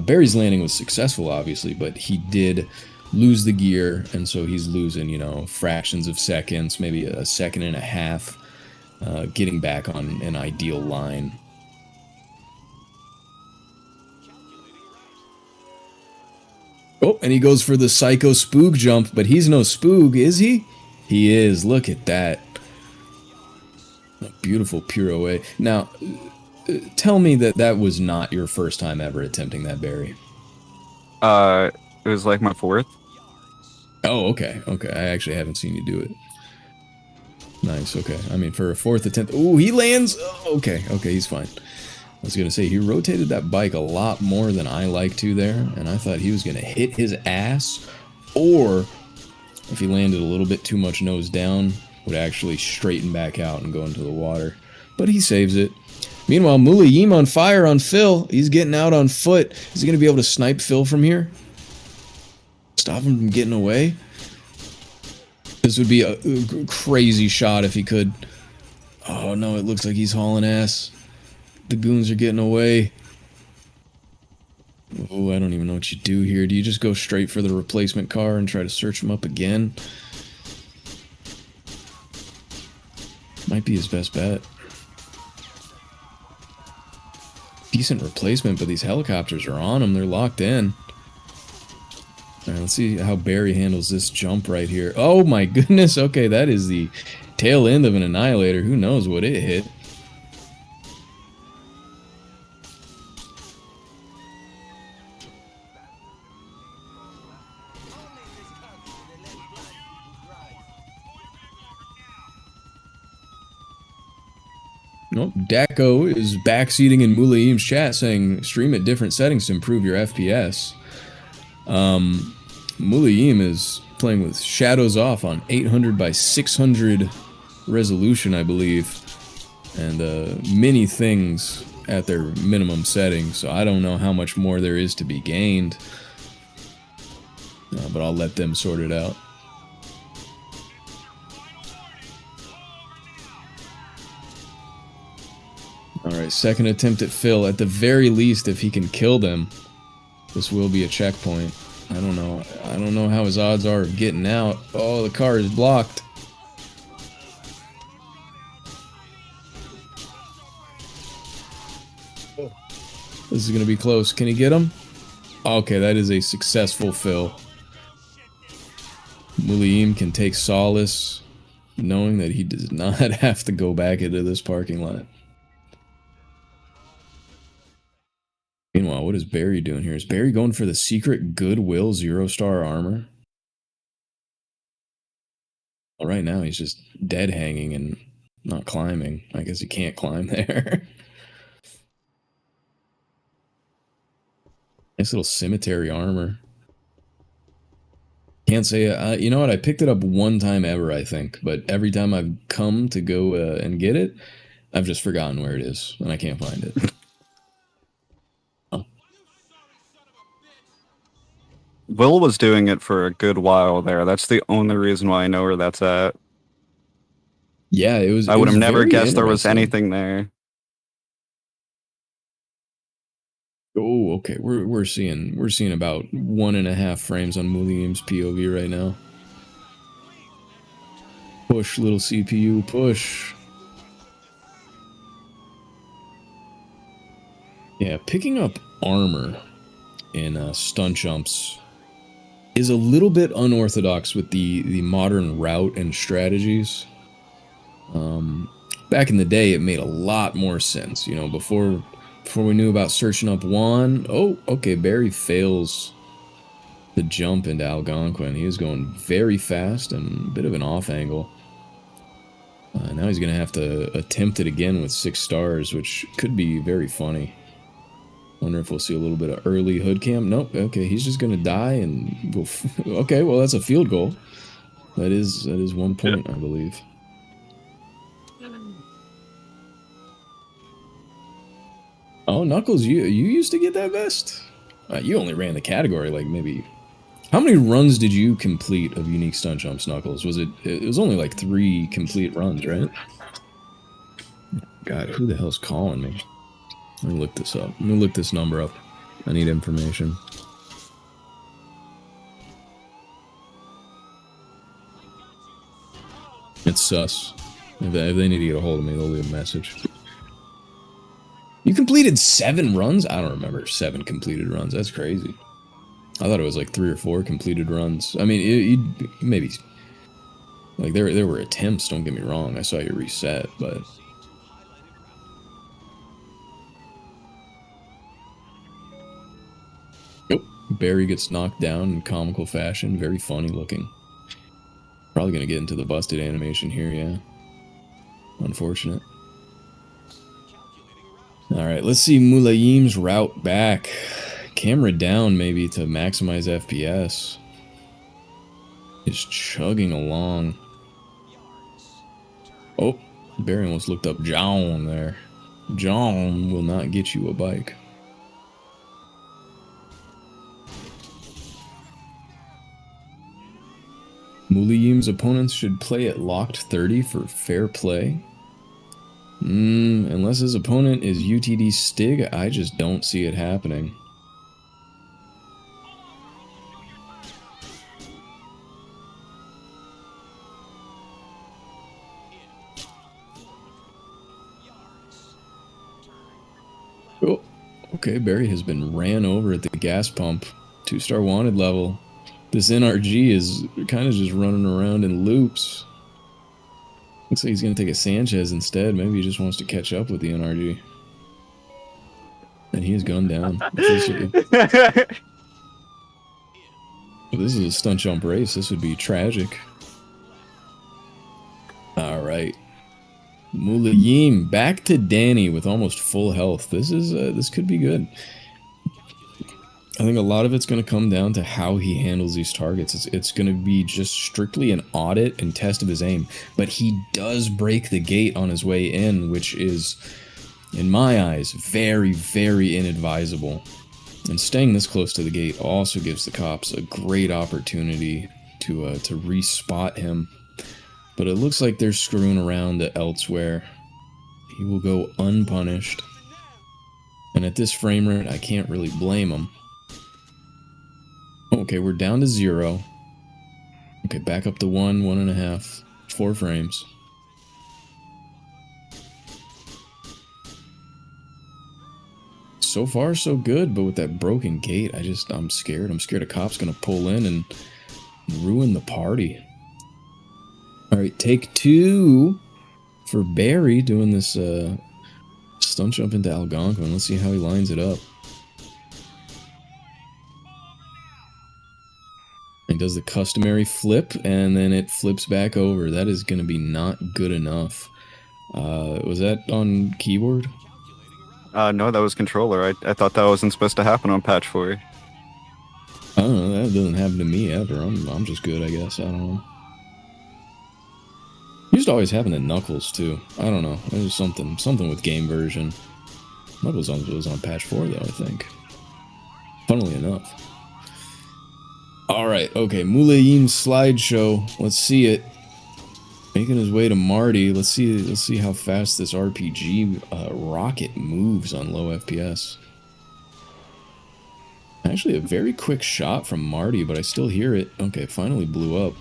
Barry's landing was successful, obviously, but he did lose the gear, and so he's losing, you know, fractions of seconds, maybe a second and a half, getting back on an ideal line. Oh, and he goes for the Psycho Spook jump, but he's no Spook, is he? He is. Look at that. A beautiful pirouette. Now, tell me that was not your first time ever attempting that, Barry. It was like my 4th. Oh, okay. Okay, I actually haven't seen you do it. Nice, okay. I mean, for a 4th attempt... Ooh, he lands! Oh, okay, okay, he's fine. I was going to say, he rotated that bike a lot more than I like to there, and I thought he was going to hit his ass, or if he landed a little bit too much nose down, would actually straighten back out and go into the water. But he saves it. Meanwhile, Mulayim on fire on Phil. He's getting out on foot. Is he going to be able to snipe Phil from here? Stop him from getting away? This would be a crazy shot if he could. Oh no, it looks like he's hauling ass. The goons are getting away. Oh, I don't even know what you do here. Do you just go straight for the replacement car and try to search him up again? Might be his best bet. Decent replacement, but these helicopters are on him. They're locked in. All right, let's see how Barry handles this jump right here. Oh my goodness. Okay, that is the tail end of an Annihilator. Who knows what it hit? Nope. Daco is backseating in Mulayim's chat saying stream at different settings to improve your FPS. Mulayim is playing with shadows off on 800 by 600 resolution, I believe. And many things at their minimum setting, so I don't know how much more there is to be gained. But I'll let them sort it out. Alright, second attempt at Phil. At the very least, if he can kill them, this will be a checkpoint. I don't know. I don't know how his odds are of getting out. Oh, the car is blocked. This is going to be close. Can he get him? Okay, that is a successful fill. Mulayim can take solace knowing that he does not have to go back into this parking lot. Meanwhile, what is Barry doing here? Is Barry going for the secret Goodwill 0-star armor? Well, right now he's just dead hanging and not climbing. I guess he can't climb there. Nice little cemetery armor. Can't say, you know what, I picked it up one time ever, I think, but every time I've come to go and get it, I've just forgotten where it is, and I can't find it. Oh. Will was doing it for a good while there. That's the only reason why I know where that's at. Yeah, it was. I would have never guessed there was interesting. anything there. Oh, okay. We're seeing about 1.5 frames on Mulayim's POV right now. Push, little CPU, push. Yeah, picking up armor in stunt jumps is a little bit unorthodox with the modern route and strategies. Back in the day, it made a lot more sense. You know, before we knew about searching up Juan. Oh, okay, Barry fails the jump into Algonquin. He was going very fast and a bit of an off angle. Now he's going to have to attempt it again with 6 stars, which could be very funny. Wonder if we'll see a little bit of early hood cam. Nope. Okay, he's just going to die and we'll... Okay, well, that's a field goal. That is 1 point, I believe. Oh, Knuckles, you used to get that vest? You only ran the category like maybe... How many runs did you complete of unique stunt jumps, Knuckles? Was it was only like 3 complete runs, right? God, who the hell's calling me? Let me look this up. Let me look this number up. I need information. It's sus. If they need to get a hold of me, they'll leave a message. You completed 7 runs? I don't remember 7 completed runs. That's crazy. I thought it was like 3 or 4 completed runs. I mean, you maybe... Like, there were attempts, don't get me wrong. I saw you reset, but... Nope. Barry gets knocked down in comical fashion. Very funny looking. Probably gonna get into the busted animation here, yeah. Unfortunate. Alright, let's see Mulayim's route back. Camera down, maybe, to maximize FPS. Is chugging along. Oh, Barry almost looked up John there. John will not get you a bike. Mulayim's opponents should play at locked 30 for fair play. Unless his opponent is UTD Stig, I just don't see it happening. Okay, Barry has been ran over at the gas pump. 2-star wanted level. This NRG is kind of just running around in loops. Looks like he's going to take a Sanchez instead. Maybe he just wants to catch up with the NRG. And he is gunned down. If this is a stunt jump race, this would be tragic. Alright. Mulayim back to Danny with almost full health. This could be good. I think a lot of it's going to come down to how he handles these targets. It's going to be just strictly an audit and test of his aim. But he does break the gate on his way in, which is, in my eyes, very, very inadvisable. And staying this close to the gate also gives the cops a great opportunity to re-spot him. But it looks like they're screwing around elsewhere. He will go unpunished. And at this frame rate, I can't really blame him. Okay, we're down to 0. Okay, back up to 1, 1.5, 4 frames. So far, so good, but with that broken gate, I'm scared. I'm scared a cop's gonna pull in and ruin the party. Alright, take 2 for Barry doing this stunt jump into Algonquin. Let's see how he lines it up. He does the customary flip, and then it flips back over. That is going to be not good enough. Was that on keyboard? No, that was controller. I thought that wasn't supposed to happen on patch 4. I don't know. That doesn't happen to me ever. I'm just good, I guess. I don't know. Used to always happen to Knuckles, too. I don't know. There's something with game version. Knuckles was on patch 4, though, I think. Funnily enough. Alright, okay, Mulayim's slideshow. Let's see it. Making his way to Marty. Let's see how fast this RPG rocket moves on low FPS. Actually, a very quick shot from Marty, but I still hear it. Okay, finally blew up.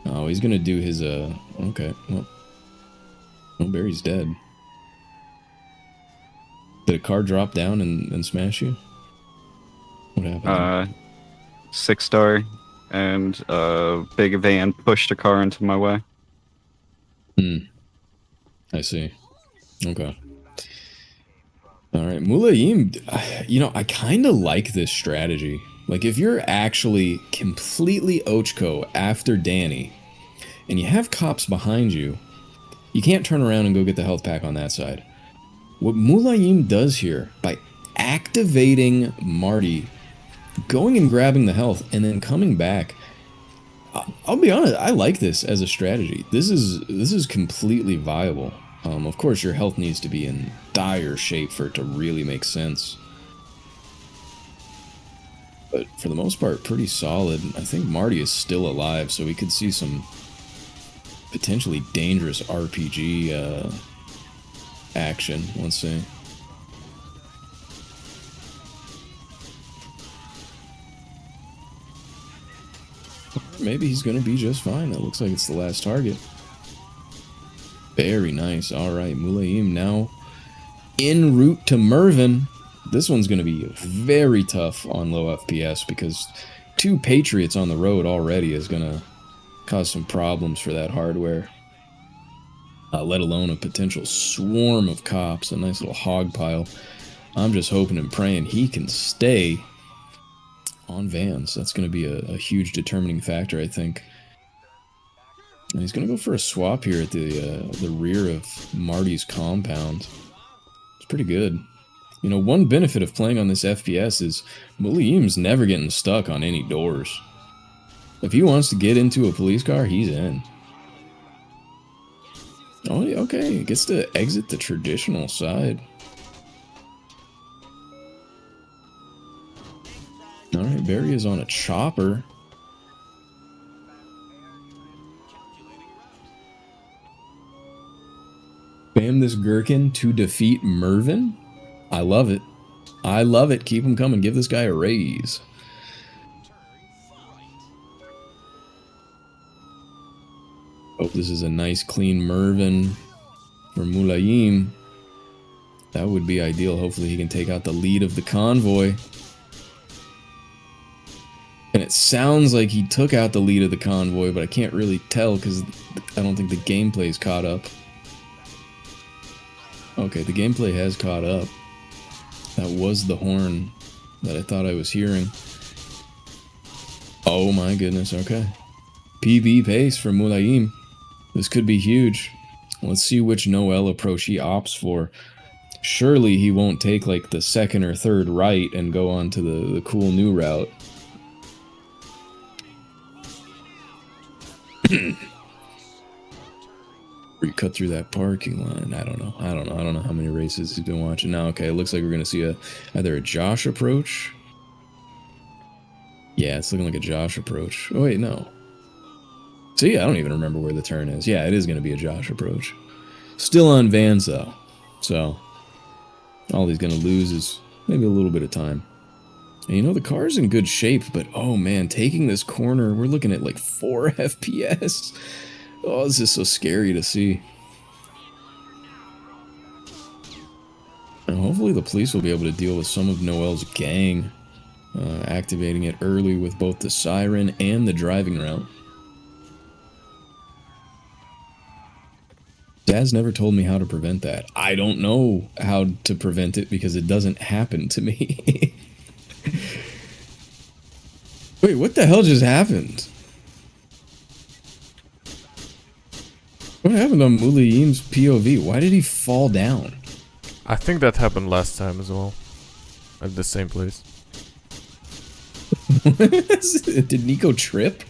Oh, he's gonna do his, okay, well. Oh, Barry's dead. Did a car drop down and smash you? What happened? 6-star, and a big van pushed a car into my way. I see. Okay. Alright, Mulayim, you know, I kind of like this strategy. Like, if you're actually completely Ochko after Danny, and you have cops behind you, you can't turn around and go get the health pack on that side. What Mulayim does here, by activating Marty, going and grabbing the health, and then coming back, I'll be honest, I like this as a strategy. This is completely viable. Of course, your health needs to be in dire shape for it to really make sense. But for the most part, pretty solid. I think Marty is still alive, so we could see some potentially dangerous RPG action, let's say. Maybe he's going to be just fine. That looks like it's the last target. Very nice. Alright, Mulayim now en route to Mervyn. This one's going to be very tough on low FPS because 2 Patriots on the road already is going to cause some problems for that hardware. Let alone a potential swarm of cops, a nice little hog pile. I'm just hoping and praying he can stay on vans. That's going to be a huge determining factor, I think. And he's going to go for a swap here at the rear of Marty's compound. It's pretty good. You know, one benefit of playing on this FPS is Mulayim's never getting stuck on any doors. If he wants to get into a police car, he's in. Oh, yeah, okay. He gets to exit the traditional side. Alright, Barry is on a chopper. Spam this gherkin to defeat Mervyn? I love it. I love it. Keep him coming. Give this guy a raise. Oh, this is a nice clean Mervyn for Mulayim. That would be ideal. Hopefully he can take out the lead of the convoy. And it sounds like he took out the lead of the convoy, but I can't really tell because I don't think the gameplay's caught up. Okay, the gameplay has caught up. That was the horn that I thought I was hearing. Oh my goodness, okay. PB pace for Mulayim. This could be huge. Let's see which Noel approach he opts for. Surely he won't take like the second or third right and go on to the cool new route. Or you cut through that parking line. I don't know how many races he's been watching now. Okay, it looks like we're gonna see either a Josh approach. Yeah, it's looking like a Josh approach. Oh wait, no. See, I don't even remember where the turn is. Yeah, it is gonna be a Josh approach. Still on Vans though. So all he's gonna lose is maybe a little bit of time. And you know, the car's in good shape, but oh man, taking this corner, we're looking at like 4 FPS. Oh, this is so scary to see. And hopefully the police will be able to deal with some of Noel's gang, activating it early with both the siren and the driving route. Dad's never told me how to prevent that. I don't know how to prevent it because it doesn't happen to me. Wait, what the hell just happened? What happened on Mulayim's POV? Why did he fall down? I think that happened last time as well. At the same place. Did Nico trip?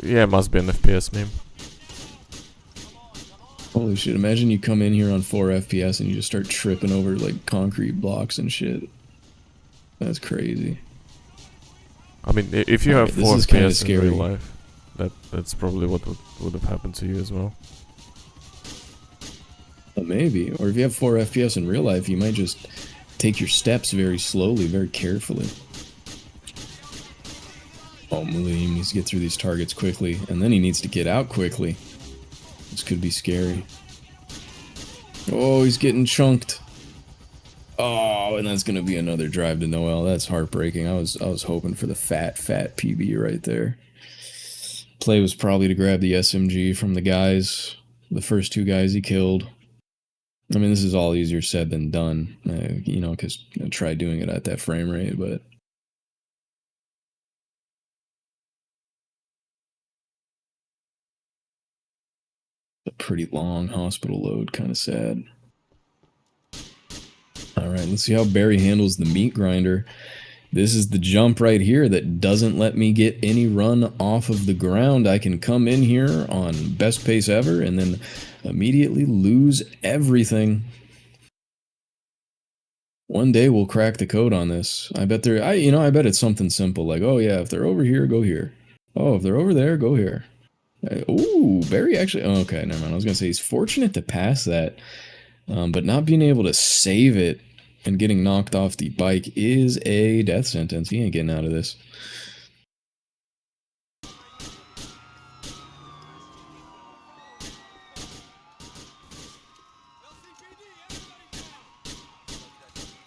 Yeah, it must be an FPS meme. Holy shit, imagine you come in here on 4 FPS and you just start tripping over like concrete blocks and shit. That's crazy. I mean, if you have Alright, 4 this is kinda FPS in scary. real life, that's probably what would have happened to you as well. Well, maybe. Or if you have 4 FPS in real life, you might just take your steps very slowly, very carefully. Oh, Mulayim needs to get through these targets quickly, and then he needs to get out quickly. This could be scary. Oh, he's getting chunked. Oh, and that's gonna be another drive to Noel. That's heartbreaking. I was hoping for the fat PB right there. Play was probably to grab the SMG from the guys, the first 2 guys he killed. I mean, this is all easier said than done, you know, because I tried doing it at that frame rate, but a pretty long hospital load, kind of sad. Alright, let's see how Barry handles the meat grinder. This is the jump right here that doesn't let me get any run off of the ground. I can come in here on best pace ever and then immediately lose everything. One day we'll crack the code on this. I bet I bet it's something simple like, oh yeah, if they're over here, go here. Oh, if they're over there, go here. Ooh, Barry actually, oh, okay, never mind. I was gonna say he's fortunate to pass that, but not being able to save it and getting knocked off the bike is a death sentence. He ain't getting out of this.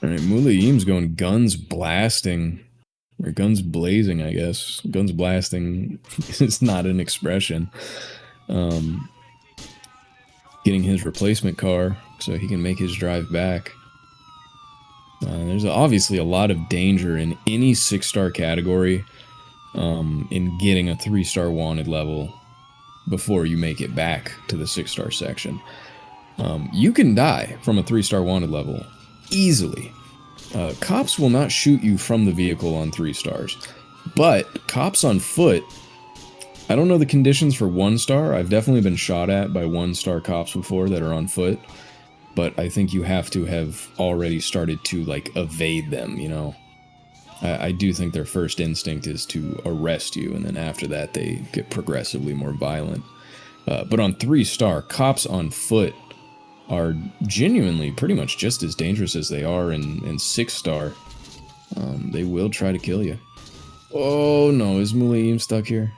Alright, Mulayim's going guns blasting. Or guns blazing, I guess. Guns blasting is not an expression. Getting his replacement car so he can make his drive back. There's obviously a lot of danger in any 6-star category in getting a 3-star wanted level before you make it back to the 6-star section. You can die from a 3-star wanted level easily. Cops will not shoot you from the vehicle on 3 stars, but cops on foot, I don't know the conditions for 1-star. I've definitely been shot at by 1-star cops before that are on foot, but I think you have to have already started to, like, evade them, you know? I do think their first instinct is to arrest you, and then after that they get progressively more violent. But on 3-star, cops on foot are genuinely pretty much just as dangerous as they are in 6-star. They will try to kill you. Oh no, is Mulayim stuck here?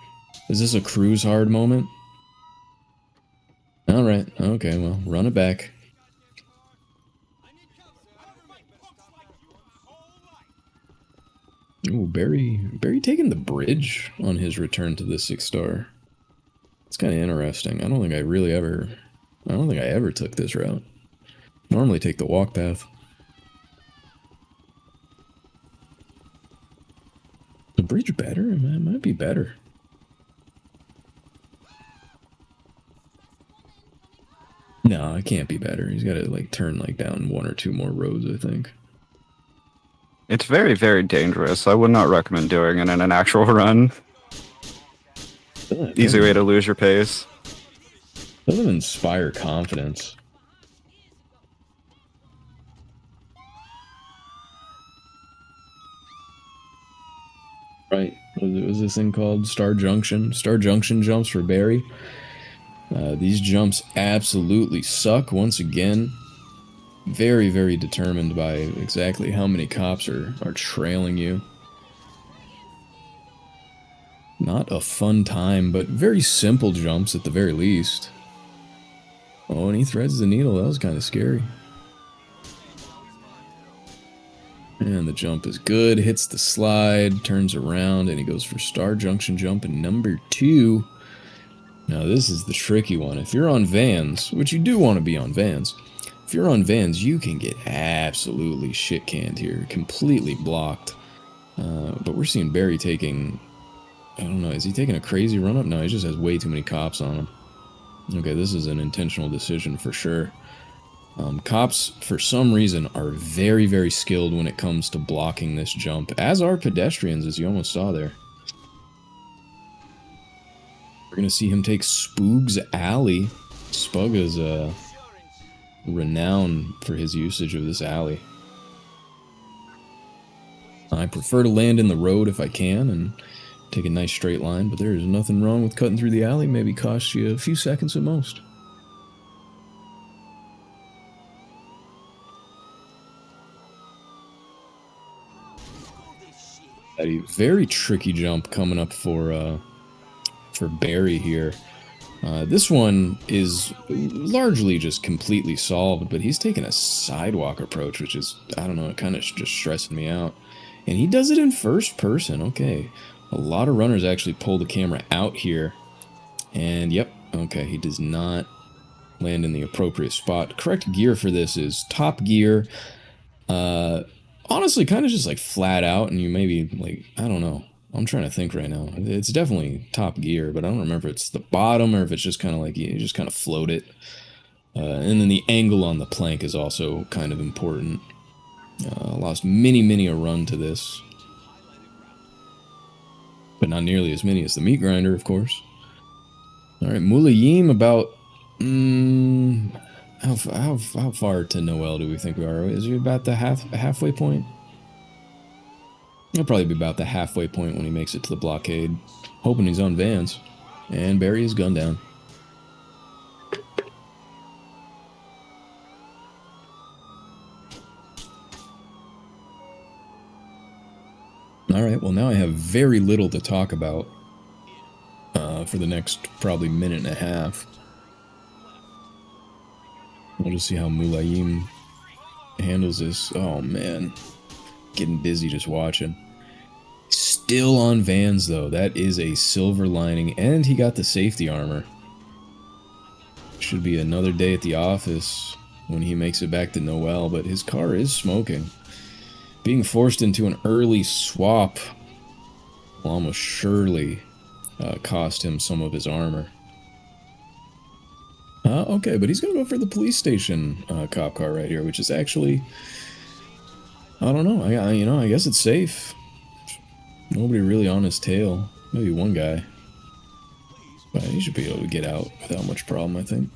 Is this a cruise hard moment? Alright, okay, well, run it back. Ooh, Barry taking the bridge on his return to the 6-star. It's kind of interesting. I don't think I ever took this route. Normally take the walk path. The bridge better? It might be better. No, it can't be better. He's got to like turn like down 1 or 2 more roads, I think. It's very, very dangerous. I would not recommend doing it in an actual run. Easy way to lose your pace. Doesn't inspire confidence. Right. What was this thing called? Star Junction? Star Junction jumps for Barry. These jumps absolutely suck once again. Very, very determined by exactly how many cops are trailing you. Not a fun time, but very simple jumps at the very least. Oh, and he threads the needle. That was kind of scary. And the jump is good. Hits the slide, turns around, and he goes for Star Junction jump in number 2. Now, this is the tricky one. If you're on Vans, which you do want to be on Vans, if you're on Vans, you can get absolutely shit-canned here. Completely blocked. But we're seeing Barry taking... I don't know, is he taking a crazy run-up? No, he just has way too many cops on him. Okay, this is an intentional decision for sure. Cops, for some reason, are very, very skilled when it comes to blocking this jump, as are pedestrians, as you almost saw there. We're going to see him take Spoog's Alley. Spug is renowned for his usage of this alley. I prefer to land in the road if I can and take a nice straight line, but there is nothing wrong with cutting through the alley. Maybe costs you a few seconds at most. A very tricky jump coming up for Barry here. This one is largely just completely solved, but he's taking a sidewalk approach, which is, I don't know, it kind of just stressing me out. And he does it in first person. Okay. A lot of runners actually pull the camera out here. And yep, okay, he does not land in the appropriate spot. Correct gear for this is top gear. Honestly, kind of just like flat out, and you maybe, like, I don't know. I'm trying to think right now. It's definitely top gear, but I don't remember if it's the bottom or if it's just kind of like you just kind of float it. And then the angle on the plank is also kind of important. Lost many a run to this. But not nearly as many as the meat grinder, of course. Alright, Mulayim about... how far to Noel do we think we are? Is he about the halfway point? He'll probably be about the halfway point when he makes it to the blockade. Hoping he's on Vans. And Barry is gunned down. Alright, well now I have very little to talk about for the next probably minute and a half. We'll just see how Mulayim handles this. Oh man, getting dizzy just watching. Still on Vans though, that is a silver lining, and he got the safety armor. Should be another day at the office when he makes it back to Noel, but his car is smoking. Being forced into an early swap will almost surely cost him some of his armor. Okay, but he's gonna go for the police station cop car right here, which is actually, I don't know. I guess it's safe. Nobody really on his tail. Maybe one guy, but he should be able to get out without much problem, I think.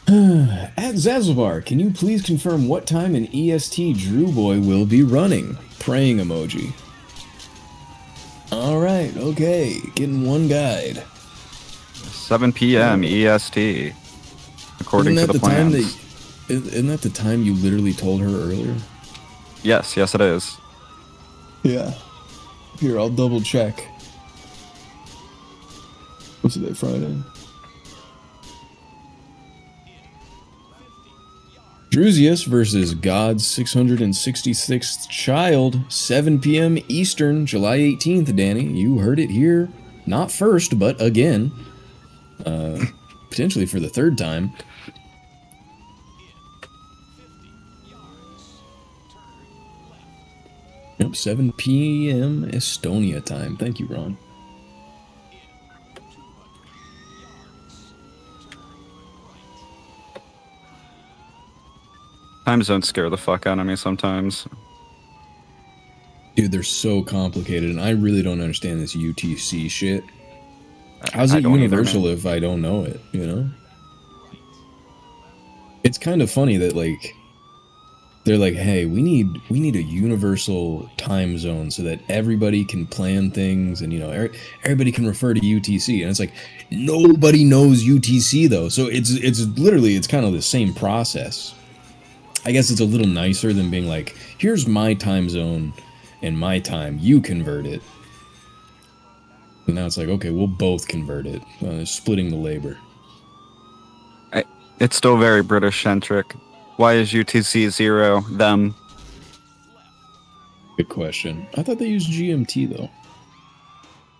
At Zazzlebar, can you please confirm what time an EST Drew Boy will be running? Praying emoji. Alright, okay. Getting one guide. 7 p.m. EST, according to the plans. Isn't that the time you literally told her earlier? Yes, it is. Yeah. Here, I'll double check. What's today, Friday? Drusius versus God's 666th child, 7 p.m. Eastern, July 18th, Danny. You heard it here. Not first, but again. Potentially for the third time. Yep, 7 p.m. Estonia time. Thank you, Ron. Time zones scare the fuck out of me sometimes. Dude, they're so complicated, and I really don't understand this UTC shit. How's it universal if I don't know it, you know? It's kind of funny that, like, they're like, hey, we need a universal time zone so that everybody can plan things and, you know, everybody can refer to UTC. And it's like, nobody knows UTC, though. So it's literally, it's kind of the same process. I guess it's a little nicer than being like, here's my time zone and my time. You convert it. And now it's like, okay, we'll both convert it. Splitting the labor. It's still very British-centric. Why is UTC 0 them? Good question. I thought they used GMT, though.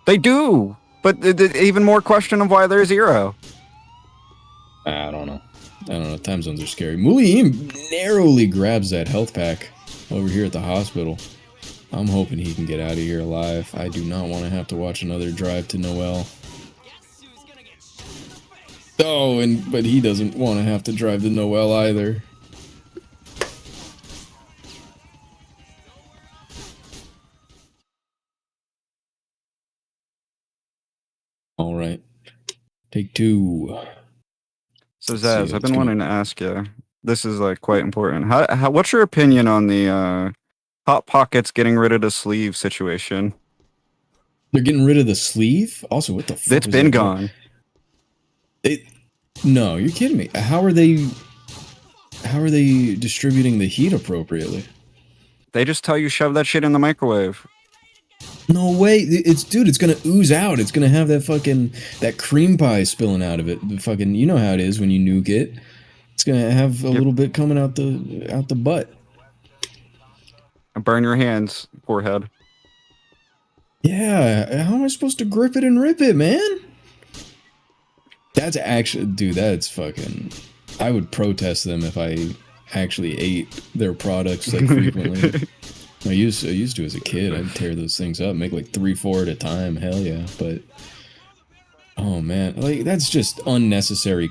They do! But even more question of why they're 0. I don't know. Time zones are scary. Mulayim narrowly grabs that health pack over here at the hospital. I'm hoping he can get out of here alive. I do not want to have to watch another drive to Noel. Oh, but he doesn't want to have to drive to Noel either. All right. Take 2. So Zaz, I've been wanting to ask you. This is like quite important. What's your opinion on the Hot Pockets getting rid of the sleeve situation? They're getting rid of the sleeve? Also, what the fuck? It's been gone. No, you're kidding me. How are they distributing the heat appropriately? They just tell you shove that shit in the microwave. No way. It's gonna ooze out. It's gonna have that cream pie spilling out of it. You know how it is when you nuke it. It's gonna have a little bit coming out the butt. Burn your hands, forehead. Yeah, how am I supposed to grip it and rip it, man? That's actually, dude, that's fucking... I would protest them if I actually ate their products, like, frequently. I used to as a kid. I'd tear those things up, make like 3-4 at a time, hell yeah, but... Oh, man, like, that's just unnecessary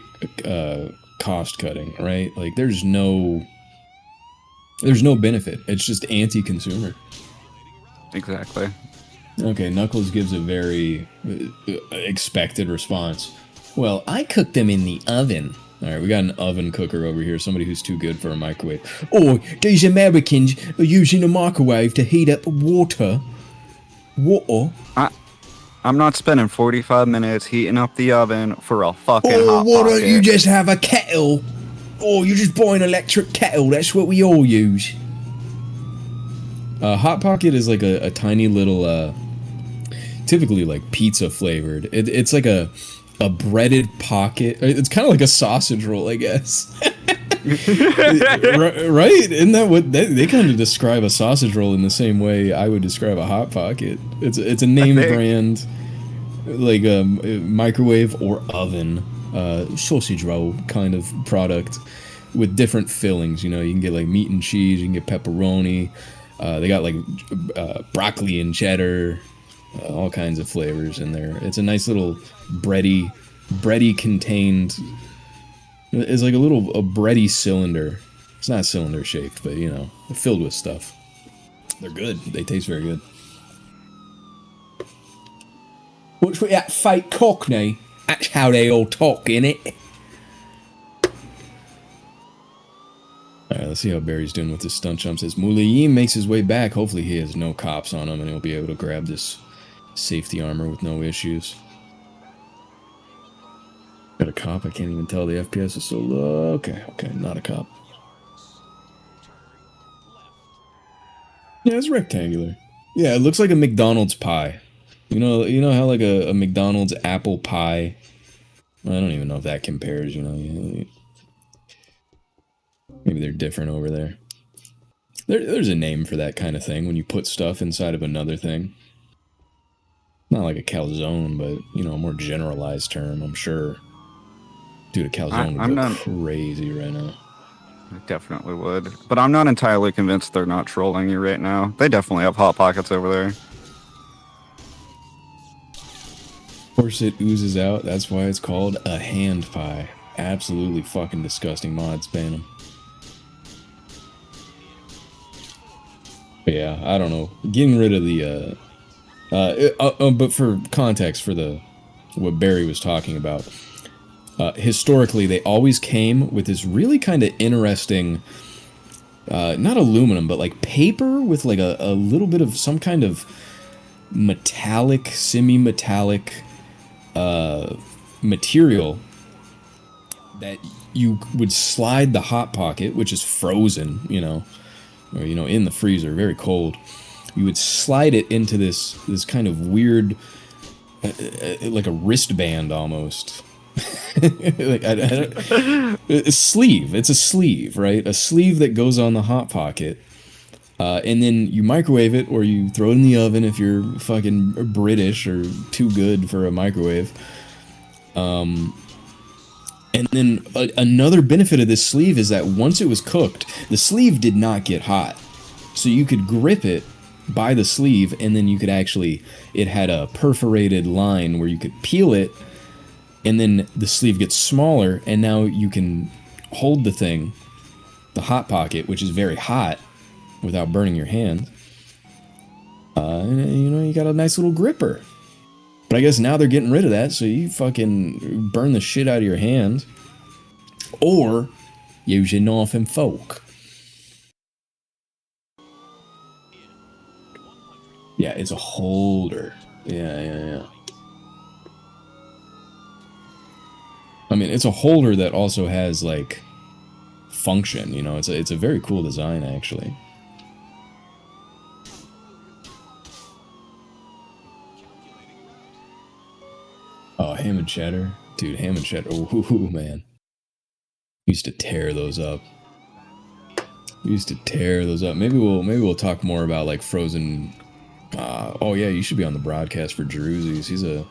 cost cutting, right? Like, there's no benefit. It's just anti-consumer. Exactly. Okay, Knuckles gives a very expected response. Well, I cook them in the oven. Alright, we got an oven cooker over here, somebody who's too good for a microwave. Oh, these Americans are using a microwave to heat up water. Water? I'm not spending 45 minutes heating up the oven for a fucking Hot Pocket. Why don't you just have a kettle? Oh, you just buy an electric kettle, that's what we all use. Hot Pocket is like a tiny little, typically like pizza flavored. It's like a breaded pocket. It's kind of like a sausage roll, I guess. Right? Isn't that what they kind of describe a sausage roll in the same way I would describe a Hot Pocket? It's a name brand, like a microwave or oven sausage roll kind of product with different fillings. You know, you can get like meat and cheese, you can get pepperoni. They got like broccoli and cheddar, all kinds of flavors in there. It's a nice little bready contained. It's like a bready cylinder. It's not cylinder shaped, but you know, filled with stuff. They're good. They taste very good. What's with that fake cockney? That's how they all talk, innit? Alright, let's see how Barry's doing with his stunt jumps. As Mulayim makes his way back, hopefully he has no cops on him and he'll be able to grab this safety armor with no issues. Got a cop? I can't even tell. The FPS is so low. Okay, not a cop. Yeah, it's rectangular. Yeah, it looks like a McDonald's pie. You know how like a McDonald's apple pie? I don't even know if that compares, you know. Maybe they're different over there. There's a name for that kind of thing when you put stuff inside of another thing. Not like a calzone, but, you know, a more generalized term, I'm sure. Dude, a calzone would go crazy right now. I definitely would. But I'm not entirely convinced they're not trolling you right now. They definitely have Hot Pockets over there. Of course it oozes out. That's why it's called a hand pie. Absolutely fucking disgusting mods, ban them. But yeah, I don't know. Getting rid of the, but for context for what Barry was talking about, historically they always came with this really kind of interesting, not aluminum, but like paper with like a little bit of some kind of metallic, semi-metallic material that you would slide the Hot Pocket, which is frozen, you know, or, you know, in the freezer, very cold. You would slide it into this kind of weird, like a wristband almost. Like, a sleeve. It's a sleeve, right? A sleeve that goes on the Hot Pocket. And then you microwave it, or you throw it in the oven if you're fucking British or too good for a microwave. And then another benefit of this sleeve is that once it was cooked, the sleeve did not get hot. So you could grip it by the sleeve, and then you could actually, it had a perforated line where you could peel it, and then the sleeve gets smaller, and now you can hold the thing, the Hot Pocket, which is very hot, without burning your hand. And, you know, you got a nice little gripper. But I guess now they're getting rid of that, so you fucking burn the shit out of your hand. Or use your knife and fork. Yeah, it's a holder. Yeah. I mean, it's a holder that also has, like, function, you know? It's a very cool design, actually. Oh, ham and cheddar. Dude, ham and cheddar. Ooh, man. Used to tear those up. Maybe we'll talk more about, like, frozen... oh, yeah, you should be on the broadcast for Jeruzzi's. He's a...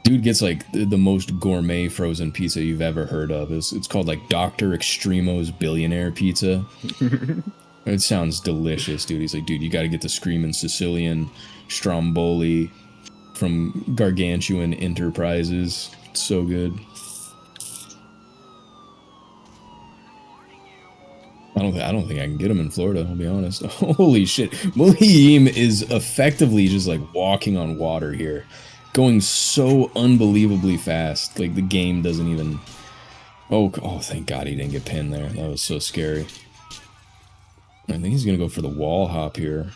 Dude gets, like, the most gourmet frozen pizza you've ever heard of. It's called, like, Dr. Extremo's Billionaire Pizza. It sounds delicious, dude. He's like, dude, you gotta get the Screamin' Sicilian Stromboli from Gargantuan Enterprises. It's so good. I don't think I can get him in Florida, I'll be honest. Holy shit. Mulayim is effectively just like walking on water here. Going so unbelievably fast. Like the game doesn't even... Oh, thank God he didn't get pinned there. That was so scary. I think he's gonna go for the wall hop here.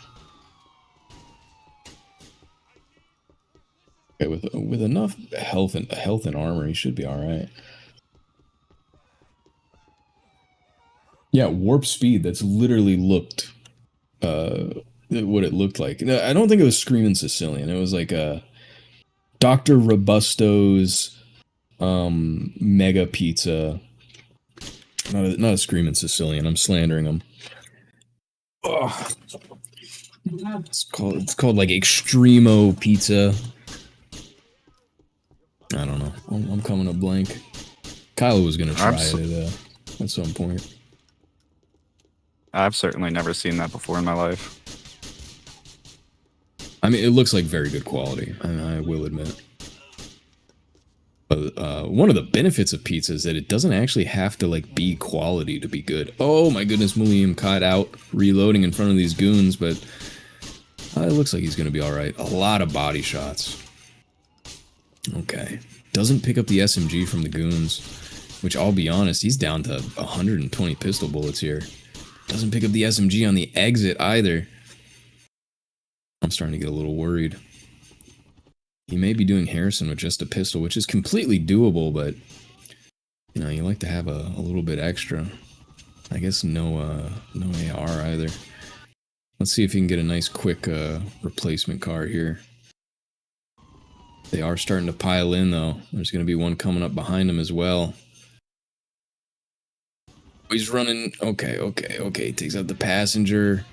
Okay, with enough health and armor, he should be all right. Yeah, warp speed. That's literally looked what it looked like. I don't think it was Screamin' Sicilian. It was like a Dr. Robusto's mega pizza. Not a Screamin' Sicilian. I'm slandering him. Oh. It's called like Extremo Pizza. I don't know. I'm coming up blank. Kylo was gonna try it at some point. I've certainly never seen that before in my life. I mean, it looks like very good quality, I will admit. But one of the benefits of pizza is that it doesn't actually have to like be quality to be good. Oh my goodness, Mulayim caught out reloading in front of these goons, but it looks like he's gonna be all right. A lot of body shots. Okay, doesn't pick up the SMG from the goons, which I'll be honest, he's down to 120 pistol bullets here. Doesn't pick up the SMG on the exit either. I'm starting to get a little worried. He may be doing Harrison with just a pistol, which is completely doable, but you know, you like to have a little bit extra. I guess no AR either. Let's see if he can get a nice quick replacement car here. They are starting to pile in though. There's going to be one coming up behind him as well. He's running. Okay. Takes out the passenger.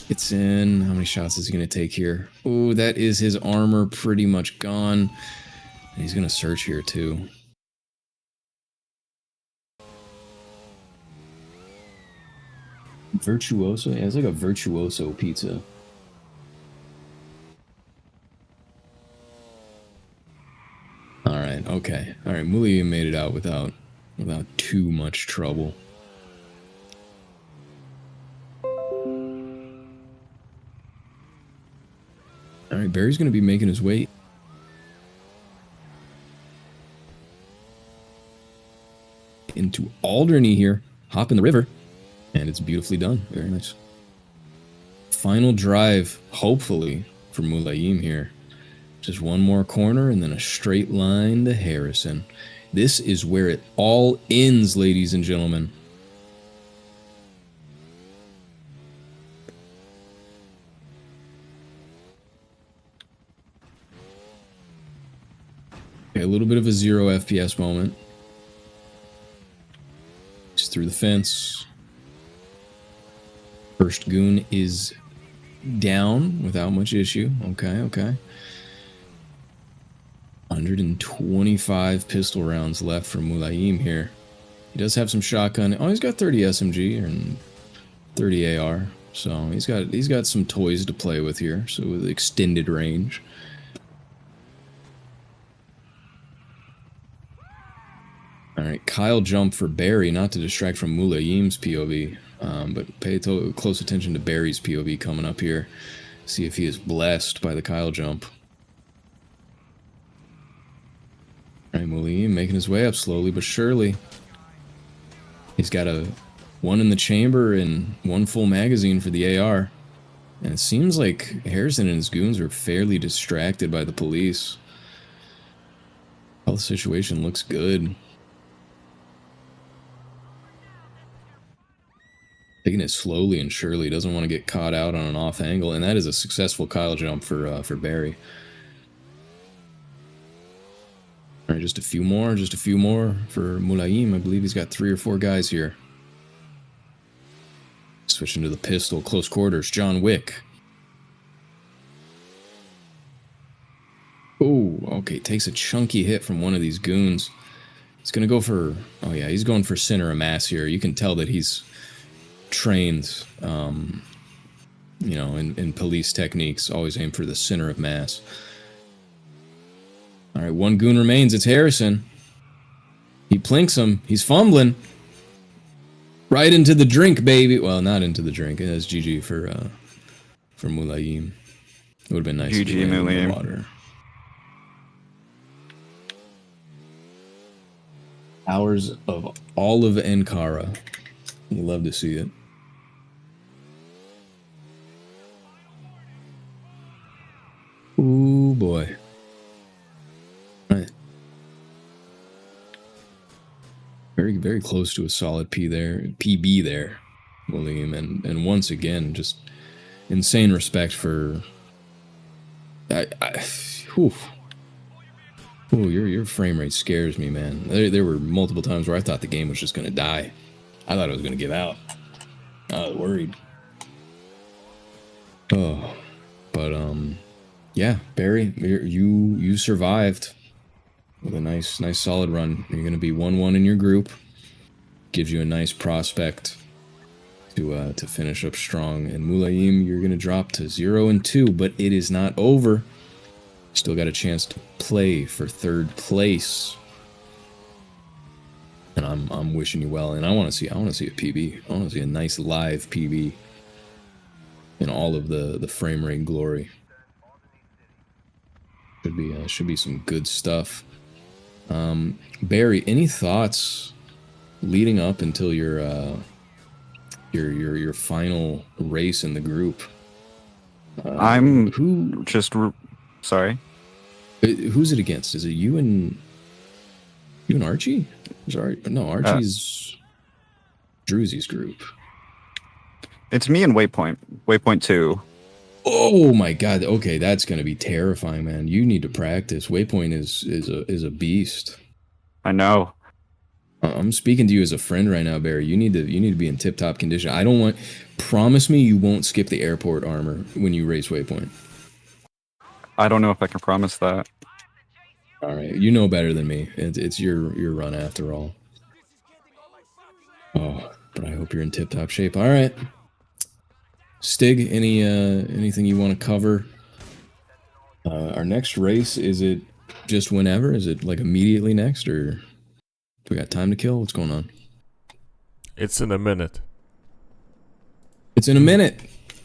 Gets in. How many shots is he going to take here? Oh, that is his armor pretty much gone. And he's going to search here too. Virtuoso? Yeah, it's like a virtuoso pizza. Alright, okay. Alright, Mulayim made it out without too much trouble. Alright, Barry's gonna be making his way into Alderney here. Hop in the river. And it's beautifully done. Very nice. Final drive, hopefully, for Mulayim here. Just one more corner and then a straight line to Harrison. This is where it all ends, ladies and gentlemen. Okay, a little bit of a 0 FPS moment. Just through the fence. First goon is down without much issue. Okay. 125 pistol rounds left for Mulayim here. He does have some shotgun. Oh, he's got 30 SMG and 30 AR. So he's got some toys to play with here. So with extended range. Alright, Kyle jump for Barry, not to distract from Mulayim's POV. But pay close attention to Barry's POV coming up here. See if he is blessed by the Kyle jump. Alright, Mulayim making his way up slowly but surely. He's got one in the chamber and one full magazine for the AR. And it seems like Harrison and his goons are fairly distracted by the police. Well, the situation looks good. Taking it slowly and surely, doesn't want to get caught out on an off angle, and that is a successful Kyle jump for Barry. All right, just a few more for Mulayim. I believe he's got 3 or 4 guys here. Switching to the pistol, close quarters, John Wick. Oh, okay, takes a chunky hit from one of these goons. He's gonna go for, oh yeah, he's going for center of mass here. You can tell that he's trained, you know, in police techniques. Always aim for the center of mass. All right, one goon remains. It's Harrison. He plinks him. He's fumbling. Right into the drink, baby. Well, not into the drink. That's GG for Mulayim. It would have been nice GG, to be in the Mulayim. water. Hours of Olive Ankara. You love to see it. Ooh, boy. Right. Very, very close to a solid PB there, William. And once again, just insane respect for... Ooh, your frame rate scares me, man. There were multiple times where I thought the game was just going to die. I thought it was going to give out. I was worried. Oh, but yeah, Barry, you survived with a nice solid run. You're going to be 1-1 in your group. Gives you a nice prospect to finish up strong. And Mulayim, you're going to drop to 0-2, but it is not over. Still got a chance to play for 3rd place. And I'm wishing you well. And I want to see a PB. I want to see a nice live PB in all of the frame rate glory. Should be some good stuff. Barry, any thoughts leading up until your final race in the group? Sorry. Who's it against? Is it you and Archie? Sorry, no, Archie's Drewsy's group. It's me and Waypoint. Waypoint 2. Oh my god, okay, that's gonna be terrifying, man. You need to practice. Waypoint is a beast. I know. I'm speaking to you as a friend right now, Barry. You need to be in tip-top condition. I don't want. Promise me you won't skip the airport armor when you race waypoint. I don't know if I can promise that. All right, you know better than me. It's your run after all. Oh, but I hope you're in tip-top shape. All right, Stig, anything you want to cover? Our next race, is it just whenever? Is it like immediately next, or do we got time to kill? What's going on? It's in a minute. It's in a minute.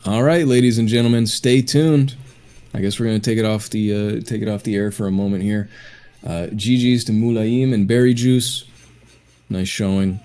All right, ladies and gentlemen, stay tuned. I guess we're gonna take it off the air for a moment here. GG's to Mulayim and ImBerryJuice. Nice showing.